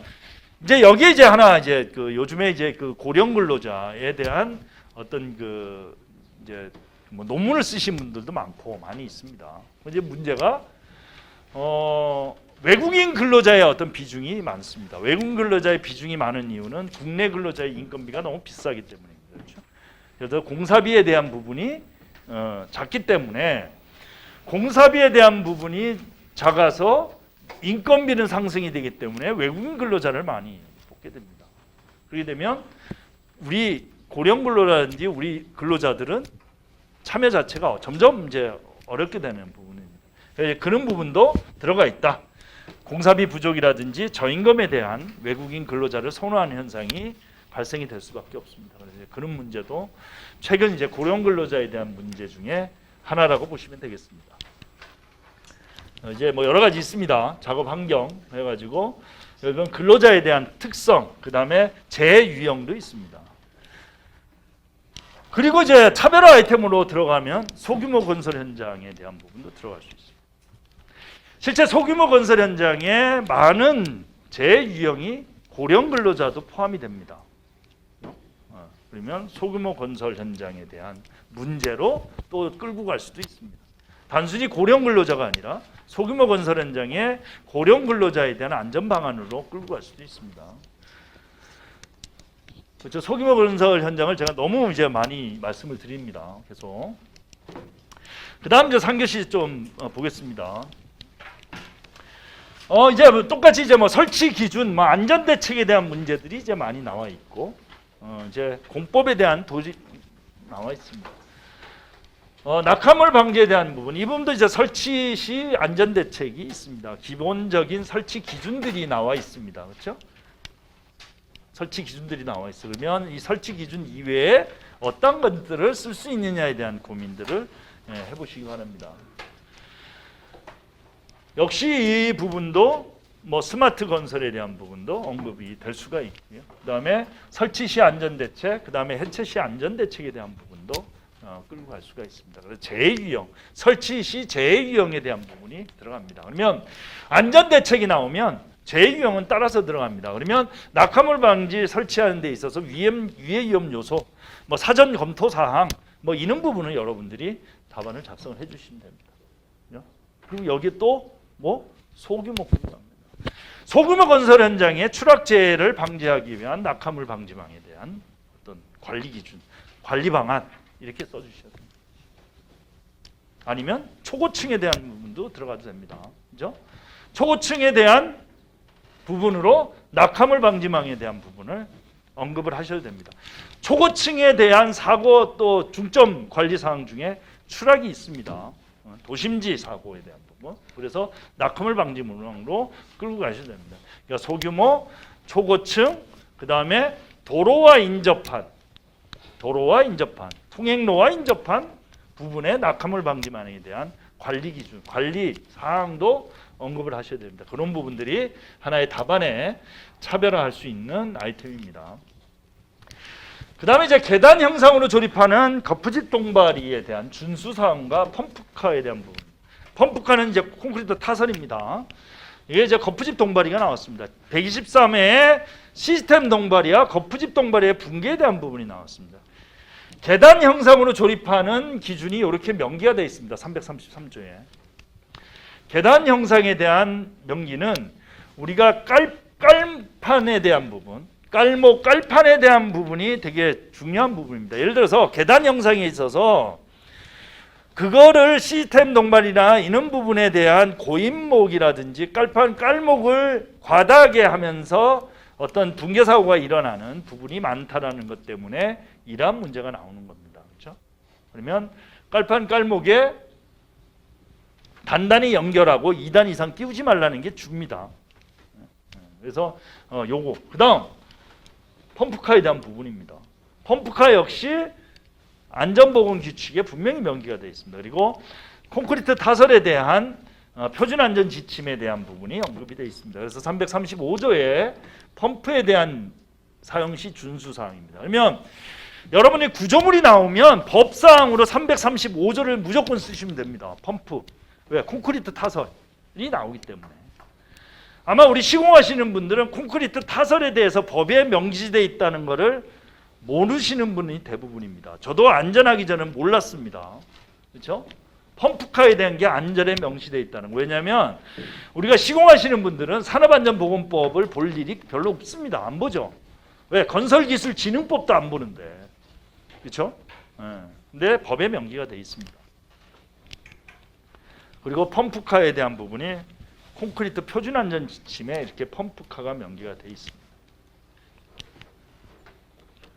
이제 여기에 이제 하나 이제 그 요즘에 이제 그 고령 근로자에 대한 어떤 그 이제 뭐 논문을 쓰신 분들도 많고 많이 있습니다. 이제 문제가 외국인 근로자의 어떤 비중이 많습니다. 외국인 근로자의 비중이 많은 이유는 국내 근로자의 인건비가 너무 비싸기 때문입니다. 그렇죠? 그래서 공사비에 대한 부분이 작기 때문에 공사비에 대한 부분이 작아서 인건비는 상승이 되기 때문에 외국인 근로자를 많이 뽑게 됩니다. 그렇게 되면 우리 고령 근로라든지 우리 근로자들은 참여 자체가 점점 이제 어렵게 되는 부분입니다. 그런 부분도 들어가 있다. 공사비 부족이라든지 저임금에 대한 외국인 근로자를 선호하는 현상이 발생이 될 수밖에 없습니다. 그래서 그런 문제도 최근 이제 고령 근로자에 대한 문제 중에 하나라고 보시면 되겠습니다. 이제 뭐 여러 가지 있습니다. 작업 환경 해가지고 이건 근로자에 대한 특성, 그 다음에 재유형도 있습니다. 그리고 이제 차별화 아이템으로 들어가면 소규모 건설 현장에 대한 부분도 들어갈 수 있습니다. 실제 소규모 건설 현장에 많은 재유형이 고령 근로자도 포함이 됩니다. 그러면 소규모 건설 현장에 대한 문제로 또 끌고 갈 수도 있습니다. 단순히 고령 근로자가 아니라 소규모 건설 현장에 고령 근로자에 대한 안전 방안으로 끌고 갈 수도 있습니다. 그렇죠. 소규모 건설 현장을 제가 너무 이제 많이 말씀을 드립니다. 계속. 그다음 이제 3교시 좀 보겠습니다. 이제 뭐 똑같이 이제 뭐 설치 기준, 뭐 안전 대책에 대한 문제들이 이제 많이 나와 있고, 이제 공법에 대한 도지 나와 있습니다. 낙하물 방지에 대한 부분, 이 부분도 이제 설치 시 안전 대책이 있습니다. 기본적인 설치 기준들이 나와 있습니다. 그렇죠? 설치 기준들이 나와 있어. 그러면 이 설치 기준 이외에 어떤 것들을 쓸 수 있느냐에 대한 고민들을 해보시기 바랍니다. 역시 이 부분도 뭐 스마트 건설에 대한 부분도 언급이 될 수가 있고요. 그다음에 설치 시 안전 대책, 그다음에 해체 시 안전 대책에 대한 부분도 끌고 갈 수가 있습니다. 그래서 재해 유형, 설치 시 재해 유형에 대한 부분이 들어갑니다. 그러면 안전 대책이 나오면 재해 유형은 따라서 들어갑니다. 그러면 낙하물 방지 설치하는 데 있어서 위해 위험 요소, 뭐 사전 검토 사항, 뭐 이런 부분은 여러분들이 답안을 작성을 해주시면 됩니다. 그리고 여기 또 뭐 소규모 건설, 소규모 건설 현장의 추락재해를 방지하기 위한 낙하물 방지망에 대한 어떤 관리 기준, 관리 방안 이렇게 써주셔야 됩니다. 아니면 초고층에 대한 부분도 들어가도 됩니다. 그죠? 초고층에 대한 부분으로 낙하물 방지망에 대한 부분을 언급을 하셔도 됩니다. 초고층에 대한 사고 또 중점 관리 사항 중에 추락이 있습니다. 도심지 사고에 대한 부분. 그래서 낙하물 방지망으로 끌고 가셔도 됩니다. 그러니까 소규모, 초고층, 그 다음에 도로와 인접한, 통행로와 인접한 부분의 낙하물 방지망에 대한 관리 기준, 관리 사항도 언급을 하셔야 됩니다. 그런 부분들이 하나의 답안에 차별화할 수 있는 아이템입니다. 그 다음에 이제 계단 형상으로 조립하는 거푸집 동바리에 대한 준수 사항과 펌프카에 대한 부분. 펌프카는 이제 콘크리트 타설입니다. 이게 이제 거푸집 동바리가 나왔습니다. 123회에 시스템 동바리와 거푸집 동바리의 붕괴에 대한 부분이 나왔습니다. 계단 형상으로 조립하는 기준이 이렇게 명기가 되어 있습니다. 333조에. 계단 형상에 대한 명기는 우리가 깔판에 대한 부분, 깔판에 대한 부분이 되게 중요한 부분입니다. 예를 들어서 계단 형상에 있어서 그거를 시스템 동반이나 이런 부분에 대한 고인목이라든지 깔목을 과다하게 하면서 어떤 붕괴 사고가 일어나는 부분이 많다라는 것 때문에 이러한 문제가 나오는 겁니다. 그렇죠? 그러면 깔목에 단단히 연결하고 2단 이상 끼우지 말라는 게 주입니다. 그래서 요거 그다음 펌프카에 대한 부분입니다. 펌프카 역시 안전보건 규칙에 분명히 명기가 되어 있습니다. 그리고 콘크리트 타설에 대한 표준 안전 지침에 대한 부분이 언급이 되어 있습니다. 그래서 335조에 펌프에 대한 사용 시 준수 사항입니다. 그러면 여러분이 구조물이 나오면 법사항으로 335조를 무조건 쓰시면 됩니다. 펌프. 왜? 콘크리트 타설이 나오기 때문에. 아마 우리 시공하시는 분들은 콘크리트 타설에 대해서 법에 명시되어 있다는 것을 모르시는 분이 대부분입니다. 저도 안전하기 전엔 몰랐습니다. 그렇죠? 펌프카에 대한 게 안전에 명시되어 있다는 거. 왜냐하면 우리가 시공하시는 분들은 산업안전보건법을 볼 일이 별로 없습니다. 안 보죠. 왜? 건설기술진흥법도 안 보는데. 그렇죠? 근데 법에 명기가 되어 있습니다. 그리고 펌프카에 대한 부분이 콘크리트 표준안전지침에 이렇게 펌프카가 명기가 되어 있습니다.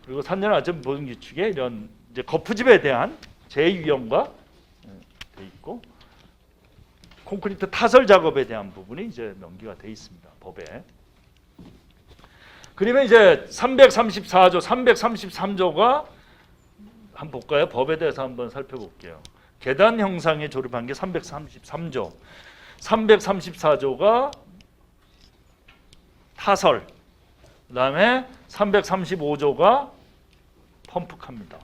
그리고 산전안전보건규칙에 이런 이제 거푸집에 대한 재유형과 되어 있고 콘크리트 타설 작업에 대한 부분이 이제 명기가 되어 있습니다. 법에. 그러면 이제 334조, 333조가 한번 볼까요? 법에 대해서 한번 살펴볼게요. 계단 형상에 조립한 게 333조. 334조가 타설. 그다음에 335조가 펌프카입니다.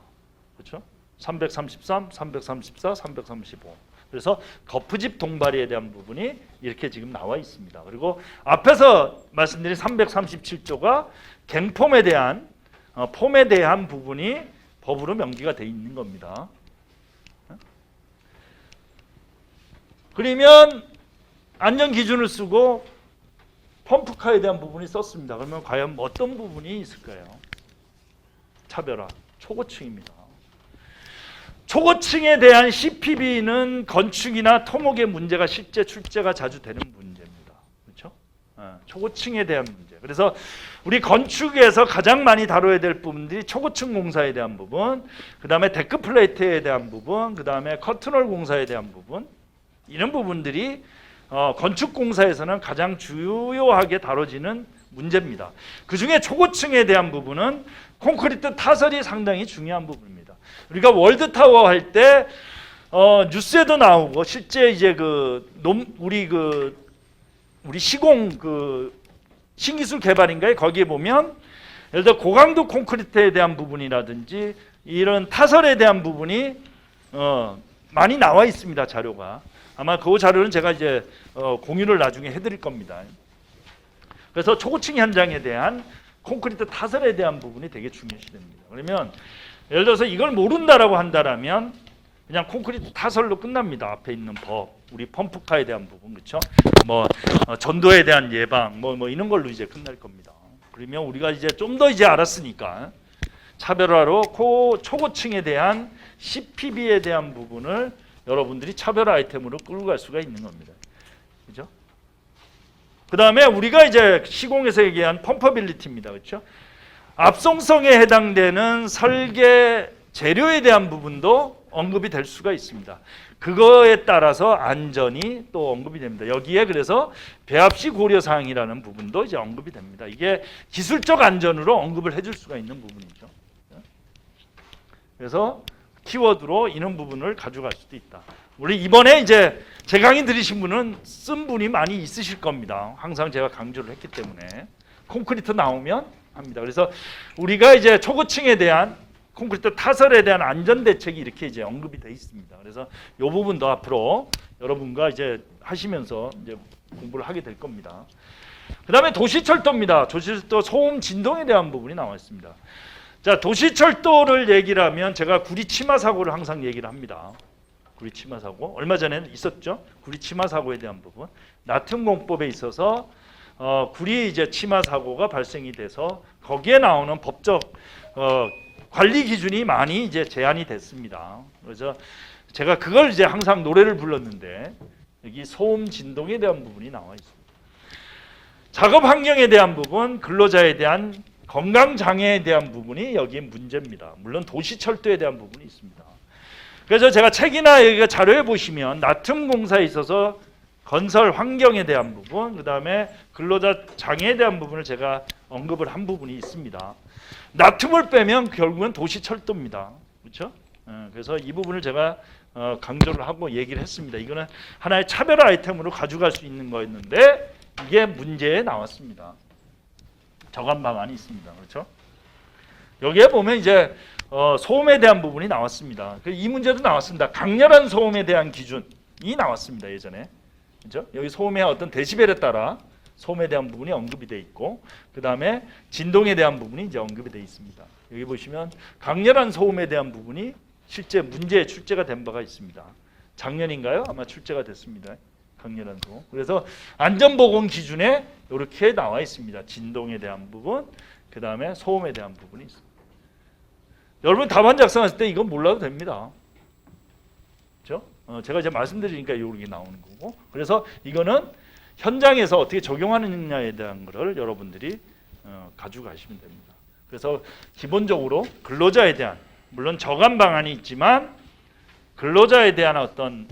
그렇죠? 333, 334, 335. 그래서 거푸집 동바리에 대한 부분이 이렇게 지금 나와 있습니다. 그리고 앞에서 말씀드린 337조가 갱폼에 대한 폼에 대한 부분이 법으로 명기가 되어 있는 겁니다. 그러면 안전 기준을 쓰고 펌프카에 대한 부분이 썼습니다. 그러면 과연 어떤 부분이 있을까요? 차별화, 초고층입니다. 초고층에 대한 CPB는 건축이나 토목의 문제가 실제 출제가 자주 되는 문제입니다. 그렇죠? 초고층에 대한 문제. 그래서 우리 건축에서 가장 많이 다뤄야 될 부분들이 초고층 공사에 대한 부분, 그 다음에 데크 플레이트에 대한 부분, 그 다음에 커튼홀 공사에 대한 부분, 이런 부분들이 건축 공사에서는 가장 주요하게 다뤄지는 문제입니다. 그 중에 초고층에 대한 부분은 콘크리트 타설이 상당히 중요한 부분입니다. 우리가 월드타워 할 때 뉴스에도 나오고 실제 이제 우리 우리 시공 신기술 개발인가요? 거기에 보면 예를 들어 고강도 콘크리트에 대한 부분이라든지 이런 타설에 대한 부분이 많이 나와 있습니다. 자료가. 아마 그 자료는 제가 이제 공유를 나중에 해드릴 겁니다. 그래서 초고층 현장에 대한 콘크리트 타설에 대한 부분이 되게 중요시 됩니다. 그러면 예를 들어서 이걸 모른다라고 한다라면 그냥 콘크리트 타설로 끝납니다. 앞에 있는 법, 우리 펌프카에 대한 부분, 그렇죠? 전도에 대한 예방, 이런 걸로 이제 끝날 겁니다. 그러면 우리가 이제 좀 더 이제 알았으니까 차별화로 초고층에 대한 CPB에 대한 부분을 여러분들이 차별화 아이템으로 끌고 갈 수가 있는 겁니다. 그죠? 그 다음에 우리가 이제 시공에서 얘기한 펌퍼빌리티입니다. 그렇죠? 압송성에 해당되는 설계 재료에 대한 부분도 언급이 될 수가 있습니다. 그거에 따라서 안전이 또 언급이 됩니다. 여기에 그래서 배합시 고려사항이라는 부분도 이제 언급이 됩니다. 이게 기술적 안전으로 언급을 해줄 수가 있는 부분이죠. 그래서 키워드로 이런 부분을 가져갈 수도 있다. 우리 이번에 이제 제 강의 들으신 분은 쓴 분이 많이 있으실 겁니다. 항상 제가 강조를 했기 때문에 콘크리트 나오면 합니다. 그래서 우리가 이제 초고층에 대한 콘크리트 타설에 대한 안전 대책이 이렇게 이제 언급이 돼 있습니다. 그래서 이 부분도 앞으로 여러분과 이제 하시면서 이제 공부를 하게 될 겁니다. 그다음에 도시철도입니다. 도시철도 소음 진동에 대한 부분이 나와 있습니다. 자, 도시철도를 얘기를 하면 제가 구리 치마 사고를 항상 얘기를 합니다. 구리 치마 사고 얼마 전에 있었죠. 구리 치마 사고에 대한 부분 나트륨 공법에 있어서 구리 이제 치마 사고가 발생이 돼서 거기에 나오는 법적 관리 기준이 많이 이제 제한이 됐습니다. 그래서 제가 그걸 이제 항상 노래를 불렀는데 여기 소음 진동에 대한 부분이 나와 있습니다. 작업 환경에 대한 부분, 근로자에 대한 건강 장애에 대한 부분이 여기에 문제입니다. 물론 도시 철도에 대한 부분이 있습니다. 그래서 제가 책이나 여기가 자료에 보시면 나트륨 공사에 있어서 건설 환경에 대한 부분, 그다음에 근로자 장애에 대한 부분을 제가 언급을 한 부분이 있습니다. 나트륨을 빼면 결국은 도시 철도입니다. 그렇죠? 그래서 이 부분을 제가 강조를 하고 얘기를 했습니다. 이거는 하나의 차별화 아이템으로 가져갈 수 있는 거였는데 이게 문제에 나왔습니다. 저감 방안이 있습니다. 그렇죠? 여기에 보면 이제 소음에 대한 부분이 나왔습니다. 이 문제도 나왔습니다. 강렬한 소음에 대한 기준이 나왔습니다. 예전에. 그렇죠? 여기 소음의 어떤 데시벨에 따라 소음에 대한 부분이 언급이 돼 있고 그 다음에 진동에 대한 부분이 이제 언급이 돼 있습니다. 여기 보시면 강렬한 소음에 대한 부분이 실제 문제에 출제가 된 바가 있습니다. 작년인가요? 아마 출제가 됐습니다. 강렬한 소음. 그래서 안전보건 기준에 이렇게 나와 있습니다. 진동에 대한 부분, 그 다음에 소음에 대한 부분이 있습니다. 여러분 답안 작성하실 때 이건 몰라도 됩니다. 그렇죠? 제가 이제 말씀드리니까 이렇게 나오는 거고. 그래서 이거는 현장에서 어떻게 적용하느냐에 대한 것을 여러분들이 가져가시면 됩니다. 그래서 기본적으로 근로자에 대한 물론 저감 방안이 있지만 근로자에 대한 어떤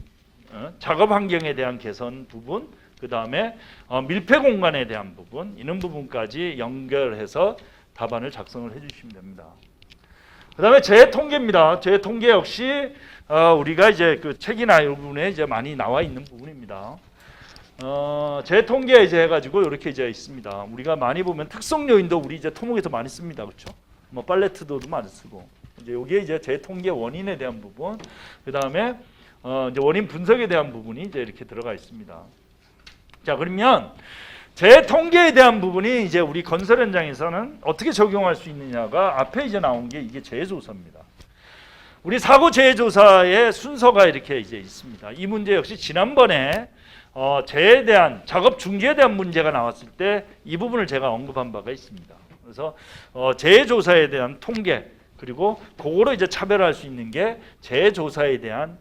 작업 환경에 대한 개선 부분, 그 다음에 밀폐 공간에 대한 부분, 이런 부분까지 연결해서 답안을 작성을 해주시면 됩니다. 그 다음에 재 통계입니다. 재 통계 역시 우리가 이제 그 책이나 이 부분에 이제 많이 나와 있는 부분입니다. 재 통계 이제 해가지고 이렇게 이제 있습니다. 우리가 많이 보면 특성 요인도 우리 이제 토목에서 많이 씁니다, 그렇죠? 뭐 팔레트도도 많이 쓰고 이제 여기에 이제 재 통계 원인에 대한 부분, 그 다음에 이제 원인 분석에 대한 부분이 이제 이렇게 들어가 있습니다. 자, 그러면 재 통계에 대한 부분이 이제 우리 건설 현장에서는 어떻게 적용할 수 있느냐가 앞에 이제 나온 게 이게 재조사입니다. 우리 사고 재조사의 순서가 이렇게 이제 있습니다. 이 문제 역시 지난번에 재에 대한 작업 중지에 대한 문제가 나왔을 때 이 부분을 제가 언급한 바가 있습니다. 그래서 재조사에 대한 통계 그리고 그거로 이제 차별화할 수 있는 게 재조사에 대한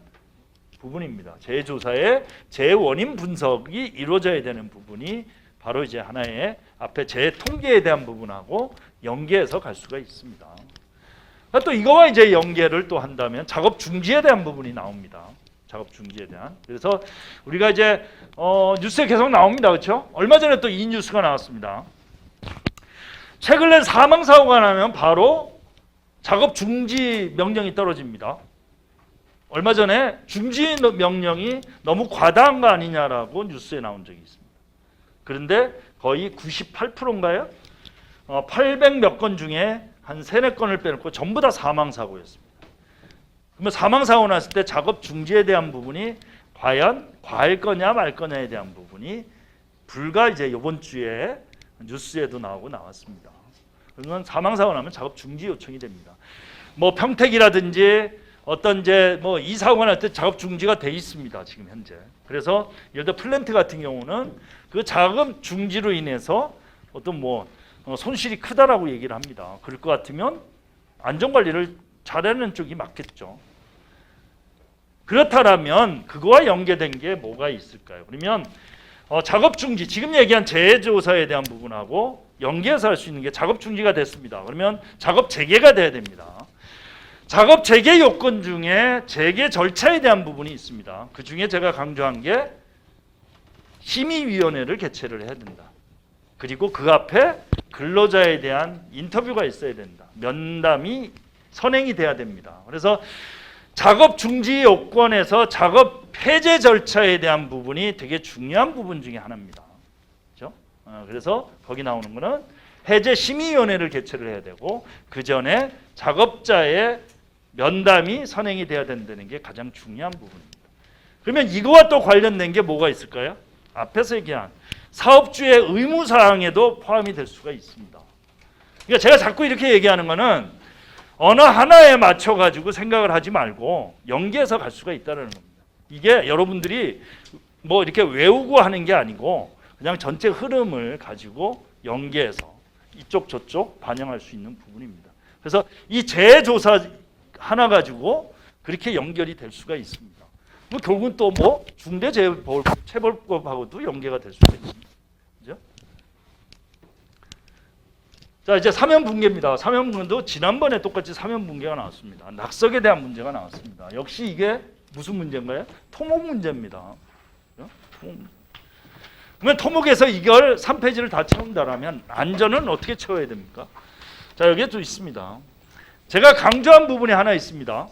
부분입니다. 재조사의 재원인 분석이 이루어져야 되는 부분이 바로 이제 하나의 앞에 재통계에 대한 부분하고 연계해서 갈 수가 있습니다. 또 이거와 이제 연계를 또 한다면 작업 중지에 대한 부분이 나옵니다. 작업 중지에 대한. 그래서 우리가 이제 뉴스에 계속 나옵니다. 그렇죠? 얼마 전에 또 이 뉴스가 나왔습니다. 최근에 사망 사고가 나면 바로 작업 중지 명령이 떨어집니다. 얼마 전에 중지 명령이 너무 과다한 거 아니냐라고 뉴스에 나온 적이 있습니다. 그런데 거의 98%인가요? 800 몇 건 중에 한 3, 4건을 빼놓고 전부 다 사망사고였습니다. 그러면 사망사고 났을 때 작업 중지에 대한 부분이 과연 과할 거냐 말 거냐에 대한 부분이 불과 이제 이번 주에 뉴스에도 나왔습니다. 그러면 사망사고 나면 작업 중지 요청이 됩니다. 뭐 평택이라든지 어떤 이제 뭐 이 사고가 날 때 작업 중지가 돼 있습니다. 지금 현재. 그래서 예를 들어 플랜트 같은 경우는 그 작업 중지로 인해서 어떤 뭐 손실이 크다라고 얘기를 합니다. 그럴 것 같으면 안전관리를 잘하는 쪽이 맞겠죠. 그렇다면 그거와 연계된 게 뭐가 있을까요? 그러면 작업 중지, 지금 얘기한 재조사에 대한 부분하고 연계해서 할 수 있는 게 작업 중지가 됐습니다. 그러면 작업 재개가 돼야 됩니다. 작업 재개 요건 중에 재개 절차에 대한 부분이 있습니다. 그 중에 제가 강조한 게 심의위원회를 개최를 해야 된다. 그리고 그 앞에 근로자에 대한 인터뷰가 있어야 된다. 면담이 선행이 돼야 됩니다. 그래서 작업 중지 요건에서 작업 폐쇄 절차에 대한 부분이 되게 중요한 부분 중에 하나입니다. 그렇죠? 그래서 거기 나오는 거는 해제 심의위원회를 개최를 해야 되고 그 전에 작업자의 면담이 선행이 돼야 된다는 게 가장 중요한 부분입니다. 그러면 이거와 또 관련된 게 뭐가 있을까요? 앞에서 얘기한 사업주의 의무사항에도 포함이 될 수가 있습니다. 그러니까 제가 자꾸 이렇게 얘기하는 거는 어느 하나에 맞춰가지고 생각을 하지 말고 연계해서 갈 수가 있다는 겁니다. 이게 여러분들이 뭐 이렇게 외우고 하는 게 아니고 그냥 전체 흐름을 가지고 연계해서 이쪽 저쪽 반영할 수 있는 부분입니다. 그래서 이 재조사 하나 가지고 그렇게 연결이 될 수가 있습니다. 뭐 결국은 또 뭐 중대재해처벌법하고도 연계가 될 수가 있습니다. 그죠? 자, 이제 사면분계입니다. 사면분계도 지난번에 똑같이 사면분계가 나왔습니다. 낙석에 대한 문제가 나왔습니다. 역시 이게 무슨 문제인가요? 토목 문제입니다. 그러면 토목에서 이걸 3페이지를 다 채운다라면 안전은 어떻게 채워야 됩니까? 자, 여기에 또 있습니다. 제가 강조한 부분이 하나 있습니다.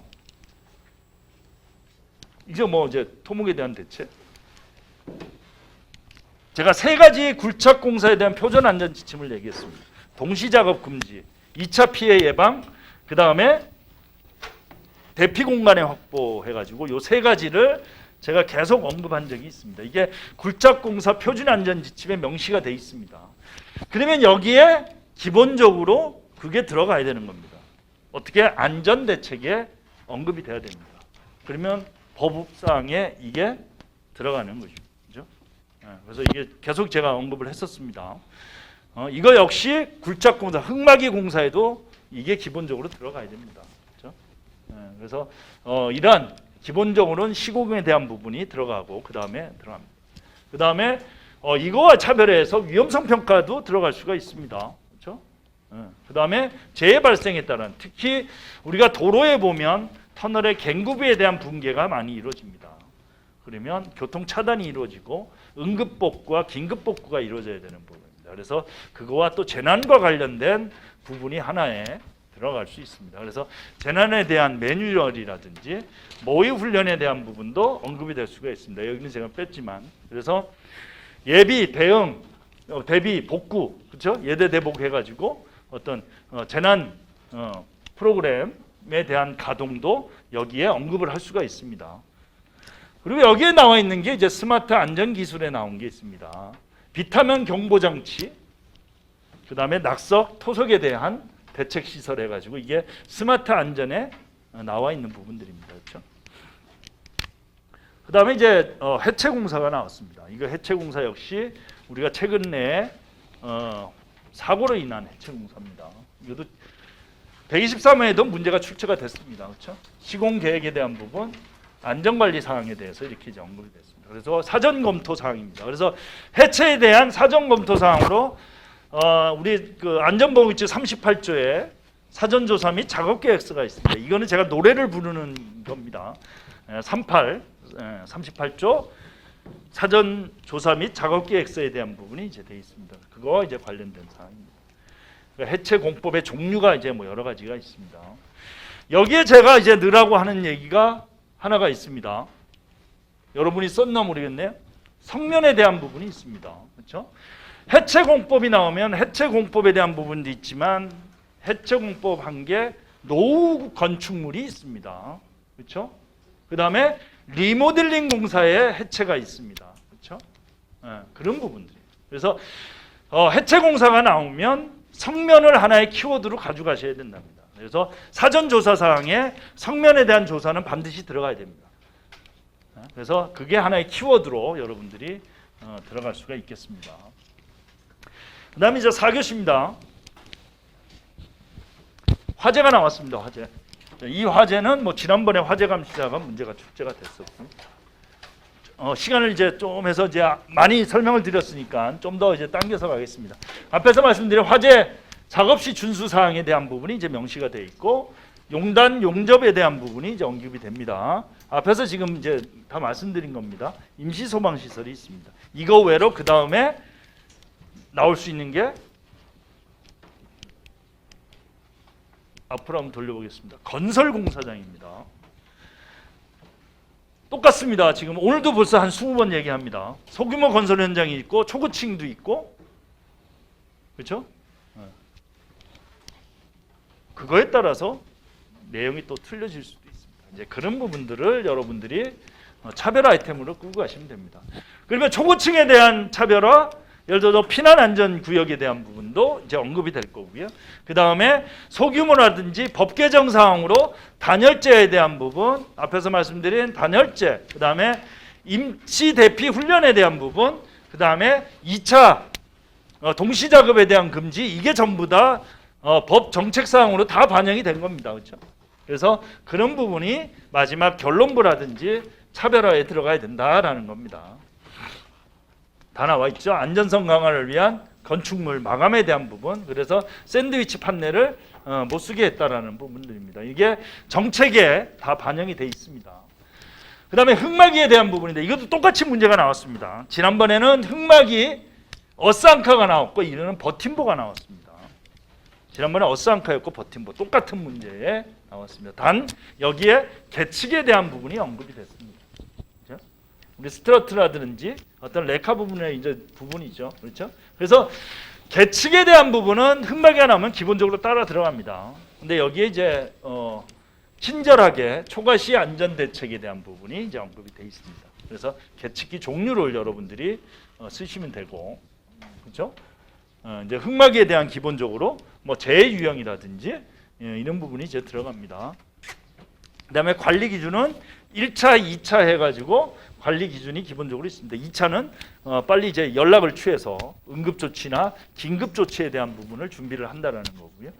이게 뭐 이제 토목에 대한 대책. 제가 3가지 굴착공사에 대한 표준 안전 지침을 얘기했습니다. 동시작업 금지, 2차 피해 예방, 그 다음에 대피 공간의 확보해가지고 요 3가지를 제가 계속 언급한 적이 있습니다. 이게 굴착공사 표준 안전 지침에 명시가 돼 있습니다. 그러면 여기에 기본적으로 그게 들어가야 되는 겁니다. 어떻게 안전 대책에 언급이 돼야 됩니다. 그러면 법상에 이게 들어가는 거죠. 그죠? 그래서 이게 계속 제가 언급을 했었습니다. 이거 역시 굴착공사, 흙막이 공사에도 이게 기본적으로 들어가야 됩니다. 그렇죠? 그래서 이러한 기본적으로는 시공에 대한 부분이 들어가고 그 다음에 들어갑니다. 그 다음에 이거와 차별해서 위험성 평가도 들어갈 수가 있습니다. 그렇죠? 그 다음에 재해 발생에 따른 특히 우리가 도로에 보면 터널의 갱구비에 대한 붕괴가 많이 이루어집니다. 그러면 교통 차단이 이루어지고 응급복구와 긴급복구가 이루어져야 되는 부분입니다. 그래서 그거와 또 재난과 관련된 부분이 하나에 들어갈 수 있습니다. 그래서 재난에 대한 매뉴얼이라든지 모의 훈련에 대한 부분도 언급이 될 수가 있습니다. 여기는 제가 뺐지만 그래서 예비, 대응, 대비, 복구, 그렇죠? 예대 대복 해가지고 어떤 재난 프로그램에 대한 가동도 여기에 언급을 할 수가 있습니다. 그리고 여기에 나와 있는 게 이제 스마트 안전 기술에 나온 게 있습니다. 비타면 경보 장치, 그 다음에 낙석, 토속에 대한 대책 시설 해가지고 이게 스마트 안전에 나와 있는 부분들입니다. 그렇죠? 그 다음에 이제 해체 공사가 나왔습니다. 이거 해체 공사 역시 우리가 최근 내에 사고로 인한 해체 공사입니다. 이것도 123회에도 문제가 출제가 됐습니다. 그렇죠? 시공 계획에 대한 부분, 안전관리 사항에 대해서 이렇게 이제 언급이 됐습니다. 그래서 사전 검토 사항입니다. 그래서 해체에 대한 사전 검토 사항으로 우리 그 안전보건규칙 38조에 사전 조사 및 작업 계획서가 있습니다. 이거는 제가 노래를 부르는 겁니다. 38조 사전 조사 및 작업 계획서에 대한 부분이 이제 돼 있습니다. 그거와 이제 관련된 사항입니다. 그러니까 해체 공법의 종류가 이제 뭐 여러 가지가 있습니다. 여기에 제가 이제 넣으라고 하는 얘기가 하나가 있습니다. 여러분이 썼나 모르겠네요. 성면에 대한 부분이 있습니다. 그렇죠? 해체공법이 나오면 해체공법에 대한 부분도 있지만 해체공법 한 게 노후 건축물이 있습니다. 그렇죠? 그 다음에 리모델링 공사에 해체가 있습니다. 그렇죠? 그런 부분들이. 그래서 해체 공사가 나오면 성면을 하나의 키워드로 가져가셔야 된답니다. 그래서 사전 조사 사항에 성면에 대한 조사는 반드시 들어가야 됩니다. 그래서 그게 하나의 키워드로 여러분들이 들어갈 수가 있겠습니다. 그 다음에 이제 4교시입니다. 화재가 나왔습니다. 화재. 이 화재는 뭐 지난번에 화재 감시자가 문제가 출제가 됐었고, 시간을 이제 좀 해서 이제 많이 설명을 드렸으니까 좀 더 이제 당겨서 가겠습니다. 앞에서 말씀드린 화재 작업 시 준수 사항에 대한 부분이 이제 명시가 되어 있고, 용단 용접에 대한 부분이 이제 언급이 됩니다. 앞에서 지금 이제 다 말씀드린 겁니다. 임시 소방 시설이 있습니다. 이거 외로 그 다음에 나올 수 있는 게 앞으로 한번 돌려보겠습니다. 건설공사장입니다. 똑같습니다. 지금 오늘도 벌써 한 20번 얘기합니다. 소규모 건설 현장이 있고 초고층도 있고, 그렇죠? 그거에 따라서 내용이 또 틀려질 수도 있습니다. 이제 그런 부분들을 여러분들이 차별 아이템으로 끌고 가시면 됩니다. 그러면 초고층에 대한 차별화, 예를 들어서 피난 안전 구역에 대한 부분도 이제 언급이 될 거고요. 그 다음에 소규모라든지 법 개정 사항으로 단열재에 대한 부분, 앞에서 말씀드린 단열재, 그 다음에 임시 대피 훈련에 대한 부분, 그 다음에 2차 동시 작업에 대한 금지, 이게 전부 다 법 정책 사항으로 다 반영이 된 겁니다. 그렇죠? 그래서 그런 부분이 마지막 결론부라든지 차별화에 들어가야 된다라는 겁니다. 다 나와 있죠. 안전성 강화를 위한 건축물 마감에 대한 부분, 그래서 샌드위치 판넬을 못 쓰게 했다라는 부분들입니다. 이게 정책에 다 반영이 돼 있습니다. 그 다음에 흙막이에 대한 부분인데 이것도 똑같이 문제가 나왔습니다. 지난번에는 흙막이 어스앙카가 나왔고 이번에는 버팀보가 나왔습니다. 지난번에 어스앙카였고 버팀보 똑같은 문제에 나왔습니다. 단 여기에 계측에 대한 부분이 언급이 됐습니다. 그렇죠? 우리 스트러트라든지 어떤 레카 부분의 이제 부분이죠. 그렇죠? 그래서 계측에 대한 부분은 흙막이가 나오면 기본적으로 따라 들어갑니다. 근데 여기에 이제 친절하게 초과시 안전 대책에 대한 부분이 이제 언급이 돼 있습니다. 그래서 계측기 종류를 여러분들이 쓰시면 되고, 그렇죠? 이제 흙막이에 대한 기본적으로 뭐 재유형이라든지 이런 부분이 이제 들어갑니다. 그다음에 관리 기준은 1차, 2차 해가지고 관리 기준이 기본적으로 있습니다. 2차는 빨리 이제 연락을 취해서 응급 조치나 긴급 조치에 대한 부분을 준비를 한다라는 거고요.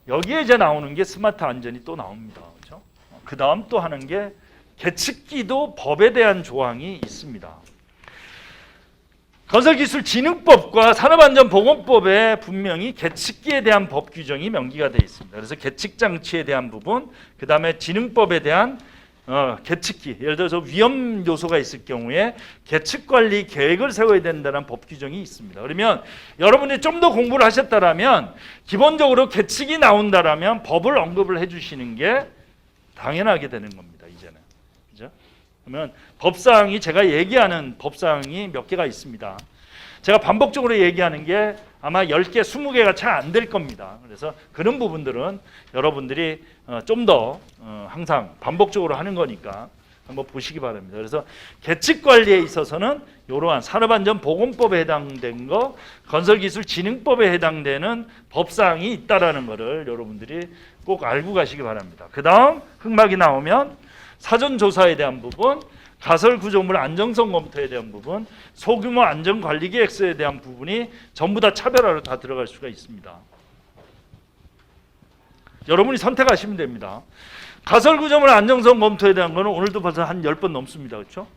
여기에 이제 나오는 게 스마트 안전이 또 나옵니다. 그렇죠? 그 다음 또 하는 게 계측기도 법에 대한 조항이 있습니다. 건설기술진흥법과 산업안전보건법에 분명히 계측기에 대한 법 규정이 명기가 되어 있습니다. 그래서 계측장치에 대한 부분, 그 다음에 진흥법에 대한 계측기, 예를 들어서 위험 요소가 있을 경우에 계측관리 계획을 세워야 된다는 법 규정이 있습니다. 그러면 여러분이 좀 더 공부를 하셨다면 기본적으로 계측이 나온다라면 법을 언급을 해주시는 게 당연하게 되는 겁니다. 이제는. 그죠? 그러면 법사항이 제가 얘기하는 법사항이 몇 개가 있습니다. 제가 반복적으로 얘기하는 게 아마 10개, 20개가 잘 안 될 겁니다. 그래서 그런 부분들은 여러분들이 좀 더 항상 반복적으로 하는 거니까 한번 보시기 바랍니다. 그래서 계측관리에 있어서는 이러한 산업안전보건법에 해당된 거, 건설기술진흥법에 해당되는 법사항이 있다라는 것을 여러분들이 꼭 알고 가시기 바랍니다. 그 다음 흙막이 나오면 사전조사에 대한 부분, 가설구조물 안정성 검토에 대한 부분, 소규모 안전관리계획서에 대한 부분이 전부 다 차별화로 다 들어갈 수가 있습니다. 여러분이 선택하시면 됩니다. 가설구조물 안정성 검토에 대한 거는 오늘도 벌써 한 10번 넘습니다. 그렇죠?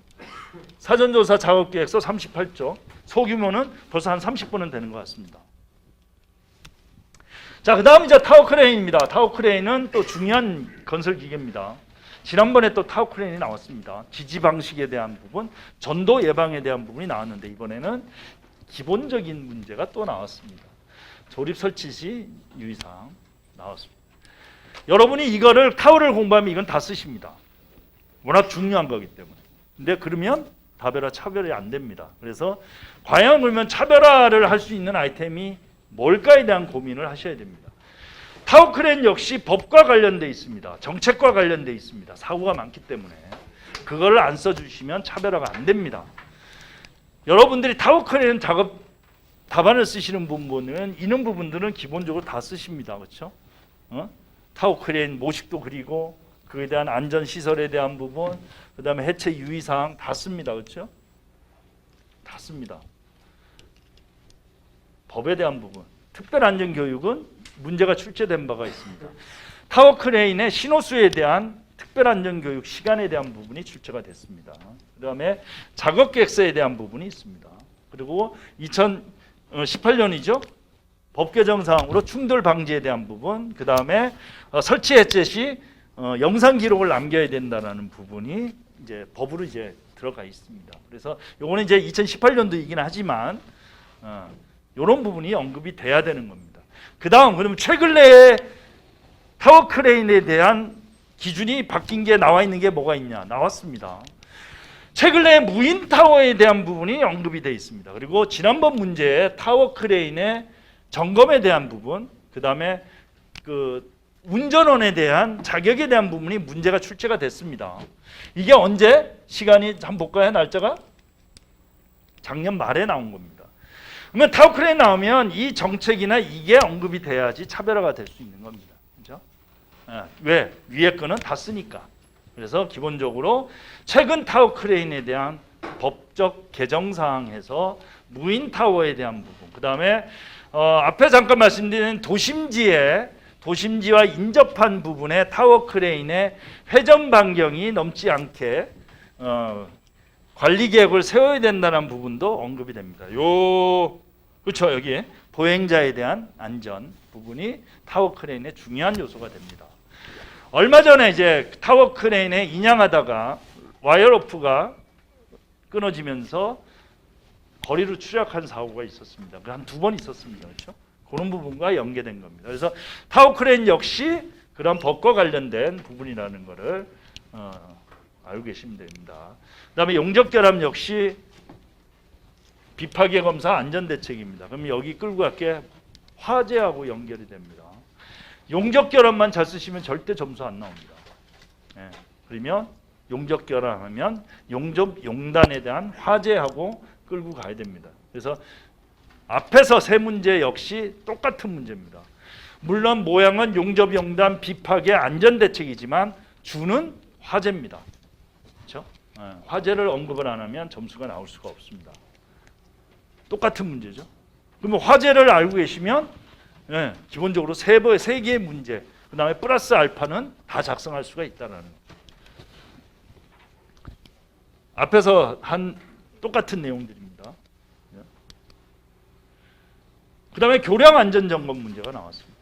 사전조사 작업계획서 38조, 소규모는 벌써 한 30번은 되는 것 같습니다. 자, 그 다음 이제 타워크레인입니다. 타워크레인은 또 중요한 건설기계입니다. 지난번에 또 타워크레인이 나왔습니다. 지지 방식에 대한 부분, 전도 예방에 대한 부분이 나왔는데 이번에는 기본적인 문제가 또 나왔습니다. 조립 설치 시 유의사항 나왔습니다. 여러분이 이거를 타워를 공부하면 이건 다 쓰십니다. 워낙 중요한 거기 때문에. 근데 그러면 다별화 차별이 안 됩니다. 그래서 과연 그러면 차별화를 할 수 있는 아이템이 뭘까에 대한 고민을 하셔야 됩니다. 타워 크레인 역시 법과 관련돼 있습니다. 정책과 관련돼 있습니다. 사고가 많기 때문에 그걸 안 써주시면 차별화가 안 됩니다. 여러분들이 타워 크레인 작업 답안을 쓰시는 부분은 이런 부분들은 기본적으로 다 쓰십니다. 그렇죠? 타워 크레인 모식도 그리고 그에 대한 안전 시설에 대한 부분, 그다음에 해체 유의 사항 다 씁니다. 그렇죠? 다 씁니다. 법에 대한 부분, 특별 안전 교육은 문제가 출제된 바가 있습니다. 타워 크레인의 신호수에 대한 특별 안전 교육 시간에 대한 부분이 출제가 됐습니다. 그다음에 작업 계획서에 대한 부분이 있습니다. 그리고 2018년이죠. 법 개정 사항으로 충돌 방지에 대한 부분, 그다음에 설치 해체 시 영상 기록을 남겨야 된다라는 부분이 이제 법으로 이제 들어가 있습니다. 그래서 요거는 이제 2018년도이긴 하지만 이런 부분이 언급이 돼야 되는 겁니다. 그다음 그러면 최근 내에 타워 크레인에 대한 기준이 바뀐 게 나와 있는 게 뭐가 있냐? 나왔습니다. 최근 내에 무인 타워에 대한 부분이 언급이 되어 있습니다. 그리고 지난번 문제에 타워 크레인의 점검에 대한 부분, 그다음에 그 운전원에 대한 자격에 대한 부분이 문제가 출제가 됐습니다. 이게 언제? 시간이 한번 볼까요? 날짜가? 작년 말에 나온 겁니다. 그러면 타워 크레인 나오면 이 정책이나 이게 언급이 돼야지 차별화가 될 수 있는 겁니다. 그렇죠? 왜? 위에 거는 다 쓰니까. 그래서 기본적으로 최근 타워 크레인에 대한 법적 개정 사항에서 무인 타워에 대한 부분, 그다음에 앞에 잠깐 말씀드린 도심지와 인접한 부분에 타워 크레인의 회전 반경이 넘지 않게 관리 계획을 세워야 된다는 부분도 언급이 됩니다. 그렇죠. 여기 보행자에 대한 안전 부분이 타워 크레인의 중요한 요소가 됩니다. 얼마 전에 이제 타워 크레인에 인양하다가 와이어로프가 끊어지면서 거리로 추락한 사고가 있었습니다. 한 2번 있었습니다. 그렇죠? 그런 부분과 연계된 겁니다. 그래서 타워 크레인 역시 그런 법과 관련된 부분이라는 것을 알고 계시면 됩니다. 그다음에 용접 결함 역시 비파괴 검사 안전 대책입니다. 그럼 여기 끌고 갈게 화재하고 연결이 됩니다. 용접 결함만 잘 쓰시면 절대 점수 안 나옵니다. 그러면 용접 결함하면 용단에 대한 화재하고 끌고 가야 됩니다. 그래서 앞에서 세 문제 역시 똑같은 문제입니다. 물론 모양은 용접 용단 비파괴 안전 대책이지만 주는 화재입니다. 그렇죠? 화재를 언급을 안 하면 점수가 나올 수가 없습니다. 똑같은 문제죠. 그러면 화재를 알고 계시면 기본적으로 세 개의 문제, 그 다음에 플러스 알파는 다 작성할 수가 있다는 거예요. 앞에서 한 똑같은 내용들입니다. 그 다음에 교량 안전 점검 문제가 나왔습니다.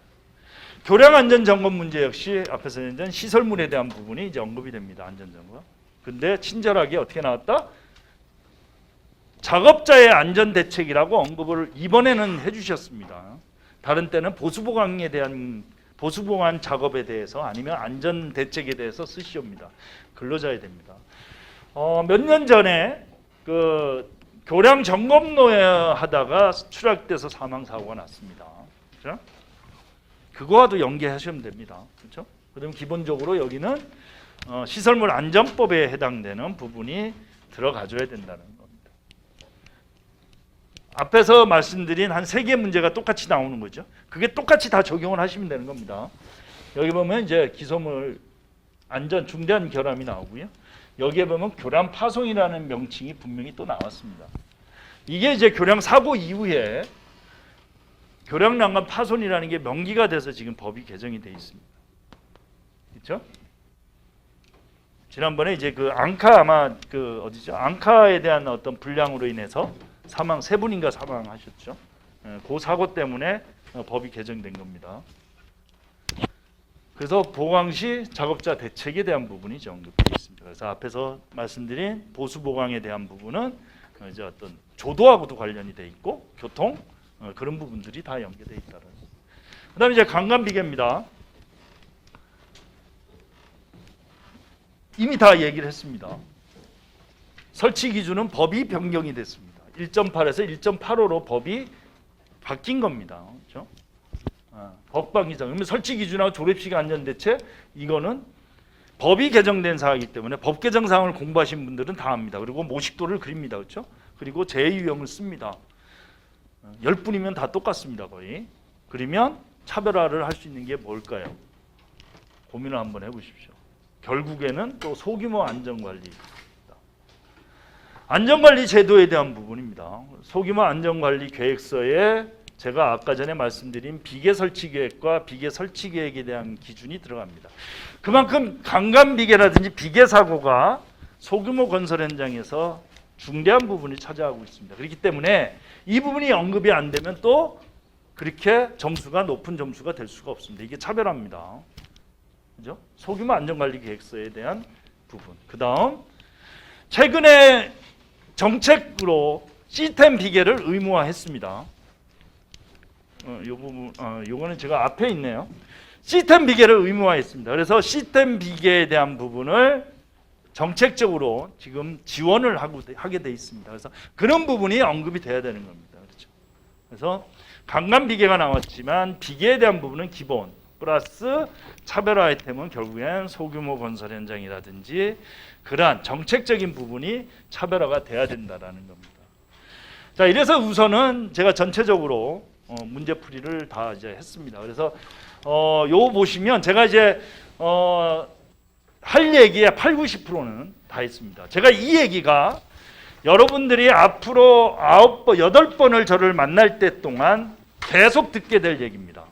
교량 안전 점검 문제 역시 앞에서 했던 시설물에 대한 부분이 이제 언급이 됩니다. 안전 점검. 근데 친절하게 어떻게 나왔다? 작업자의 안전 대책이라고 언급을 이번에는 해주셨습니다. 다른 때는 보수보강에 대한 보수보강 작업에 대해서 아니면 안전 대책에 대해서 쓰시옵니다. 근로자에 됩니다. 몇 년 전에 그 교량 점검로에 하다가 추락돼서 사망 사고가 났습니다. 그렇죠? 그거와도 연계하시면 됩니다. 그렇죠? 그러면 기본적으로 여기는 시설물 안전법에 해당되는 부분이 들어가줘야 된다는 겁니다. 앞에서 말씀드린 한 3개 문제가 똑같이 나오는 거죠. 그게 똑같이 다 적용을 하시면 되는 겁니다. 여기 보면 이제 기소물 안전 중대한 결함이 나오고요. 여기에 보면 교량 파손이라는 명칭이 분명히 또 나왔습니다. 이게 이제 교량 사고 이후에 교량 난간 파손이라는 게 명기가 돼서 지금 법이 개정이 돼 있습니다. 그렇죠? 지난번에 이제 그 앙카 아마 그 어디죠? 앙카에 대한 어떤 불량으로 인해서 사망 3분인가 사망하셨죠. 그 사고 때문에 법이 개정된 겁니다. 그래서 보강 시 작업자 대책에 대한 부분이 언급되어 있습니다. 그래서 앞에서 말씀드린 보수 보강에 대한 부분은 이제 어떤 조도하고도 관련이 돼 있고 교통 그런 부분들이 다 연계되어 있다는. 그다음에 이제 강간 비계입니다. 이미 다 얘기를 했습니다. 설치 기준은 법이 변경이 됐습니다. 1.8에서 1.85로 법이 바뀐 겁니다. 그렇죠? 법방 기준. 그러면 설치 기준하고 졸업식 안전대책 이거는 법이 개정된 사항이기 때문에 법 개정 사항을 공부하신 분들은 다 압니다. 그리고 모식도를 그립니다. 그렇죠? 그리고 제2유형을 씁니다. 10분이면 다 똑같습니다. 거의. 그러면 차별화를 할 수 있는 게 뭘까요? 고민을 한번 해보십시오. 결국에는 또 소규모 안전관리. 안전관리 제도에 대한 부분입니다. 소규모 안전관리 계획서에 제가 아까 전에 말씀드린 비계 설치 계획과 비계 설치 계획에 대한 기준이 들어갑니다. 그만큼 강간 비계라든지 비계 사고가 소규모 건설 현장에서 중대한 부분을 차지하고 있습니다. 그렇기 때문에 이 부분이 언급이 안 되면 또 그렇게 점수가 높은 점수가 될 수가 없습니다. 이게 차별화입니다. 그죠? 소규모 안전관리 계획서에 대한 부분. 그다음 최근에 정책으로 시스템 비계를 의무화했습니다. 요 부분, 요거는 제가 앞에 있네요. 시스템 비계를 의무화했습니다. 그래서 시스템 비계에 대한 부분을 정책적으로 지금 지원을 하게 돼 있습니다. 그래서 그런 부분이 언급이 돼야 되는 겁니다. 그렇죠? 그래서 강간 비계가 나왔지만 비계에 대한 부분은 기본 플러스 차별화 아이템은 결국엔 소규모 건설 현장이라든지 그러한 정책적인 부분이 차별화가 돼야 된다라는 겁니다. 자, 이래서 우선은 제가 전체적으로 문제풀이를 다 이제 했습니다. 그래서 요 보시면 제가 이제 할 얘기의 80~90%는 다 했습니다. 제가 이 얘기가 여러분들이 앞으로 8번을 저를 만날 때 동안 계속 듣게 될 얘기입니다.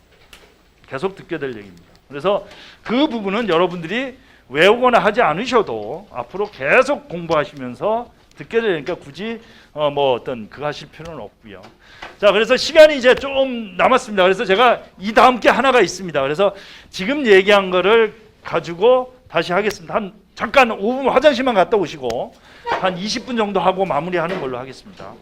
계속 듣게 될 얘기입니다. 그래서 그 부분은 여러분들이 외우거나 하지 않으셔도 앞으로 계속 공부하시면서 듣게 되니까 굳이 뭐 어떤 그거 하실 필요는 없고요. 자, 그래서 시간이 이제 좀 남았습니다. 그래서 제가 이 다음 게 하나가 있습니다. 그래서 지금 얘기한 거를 가지고 다시 하겠습니다. 한 잠깐 5분 화장실만 갔다 오시고 한 20분 정도 하고 마무리하는 걸로 하겠습니다.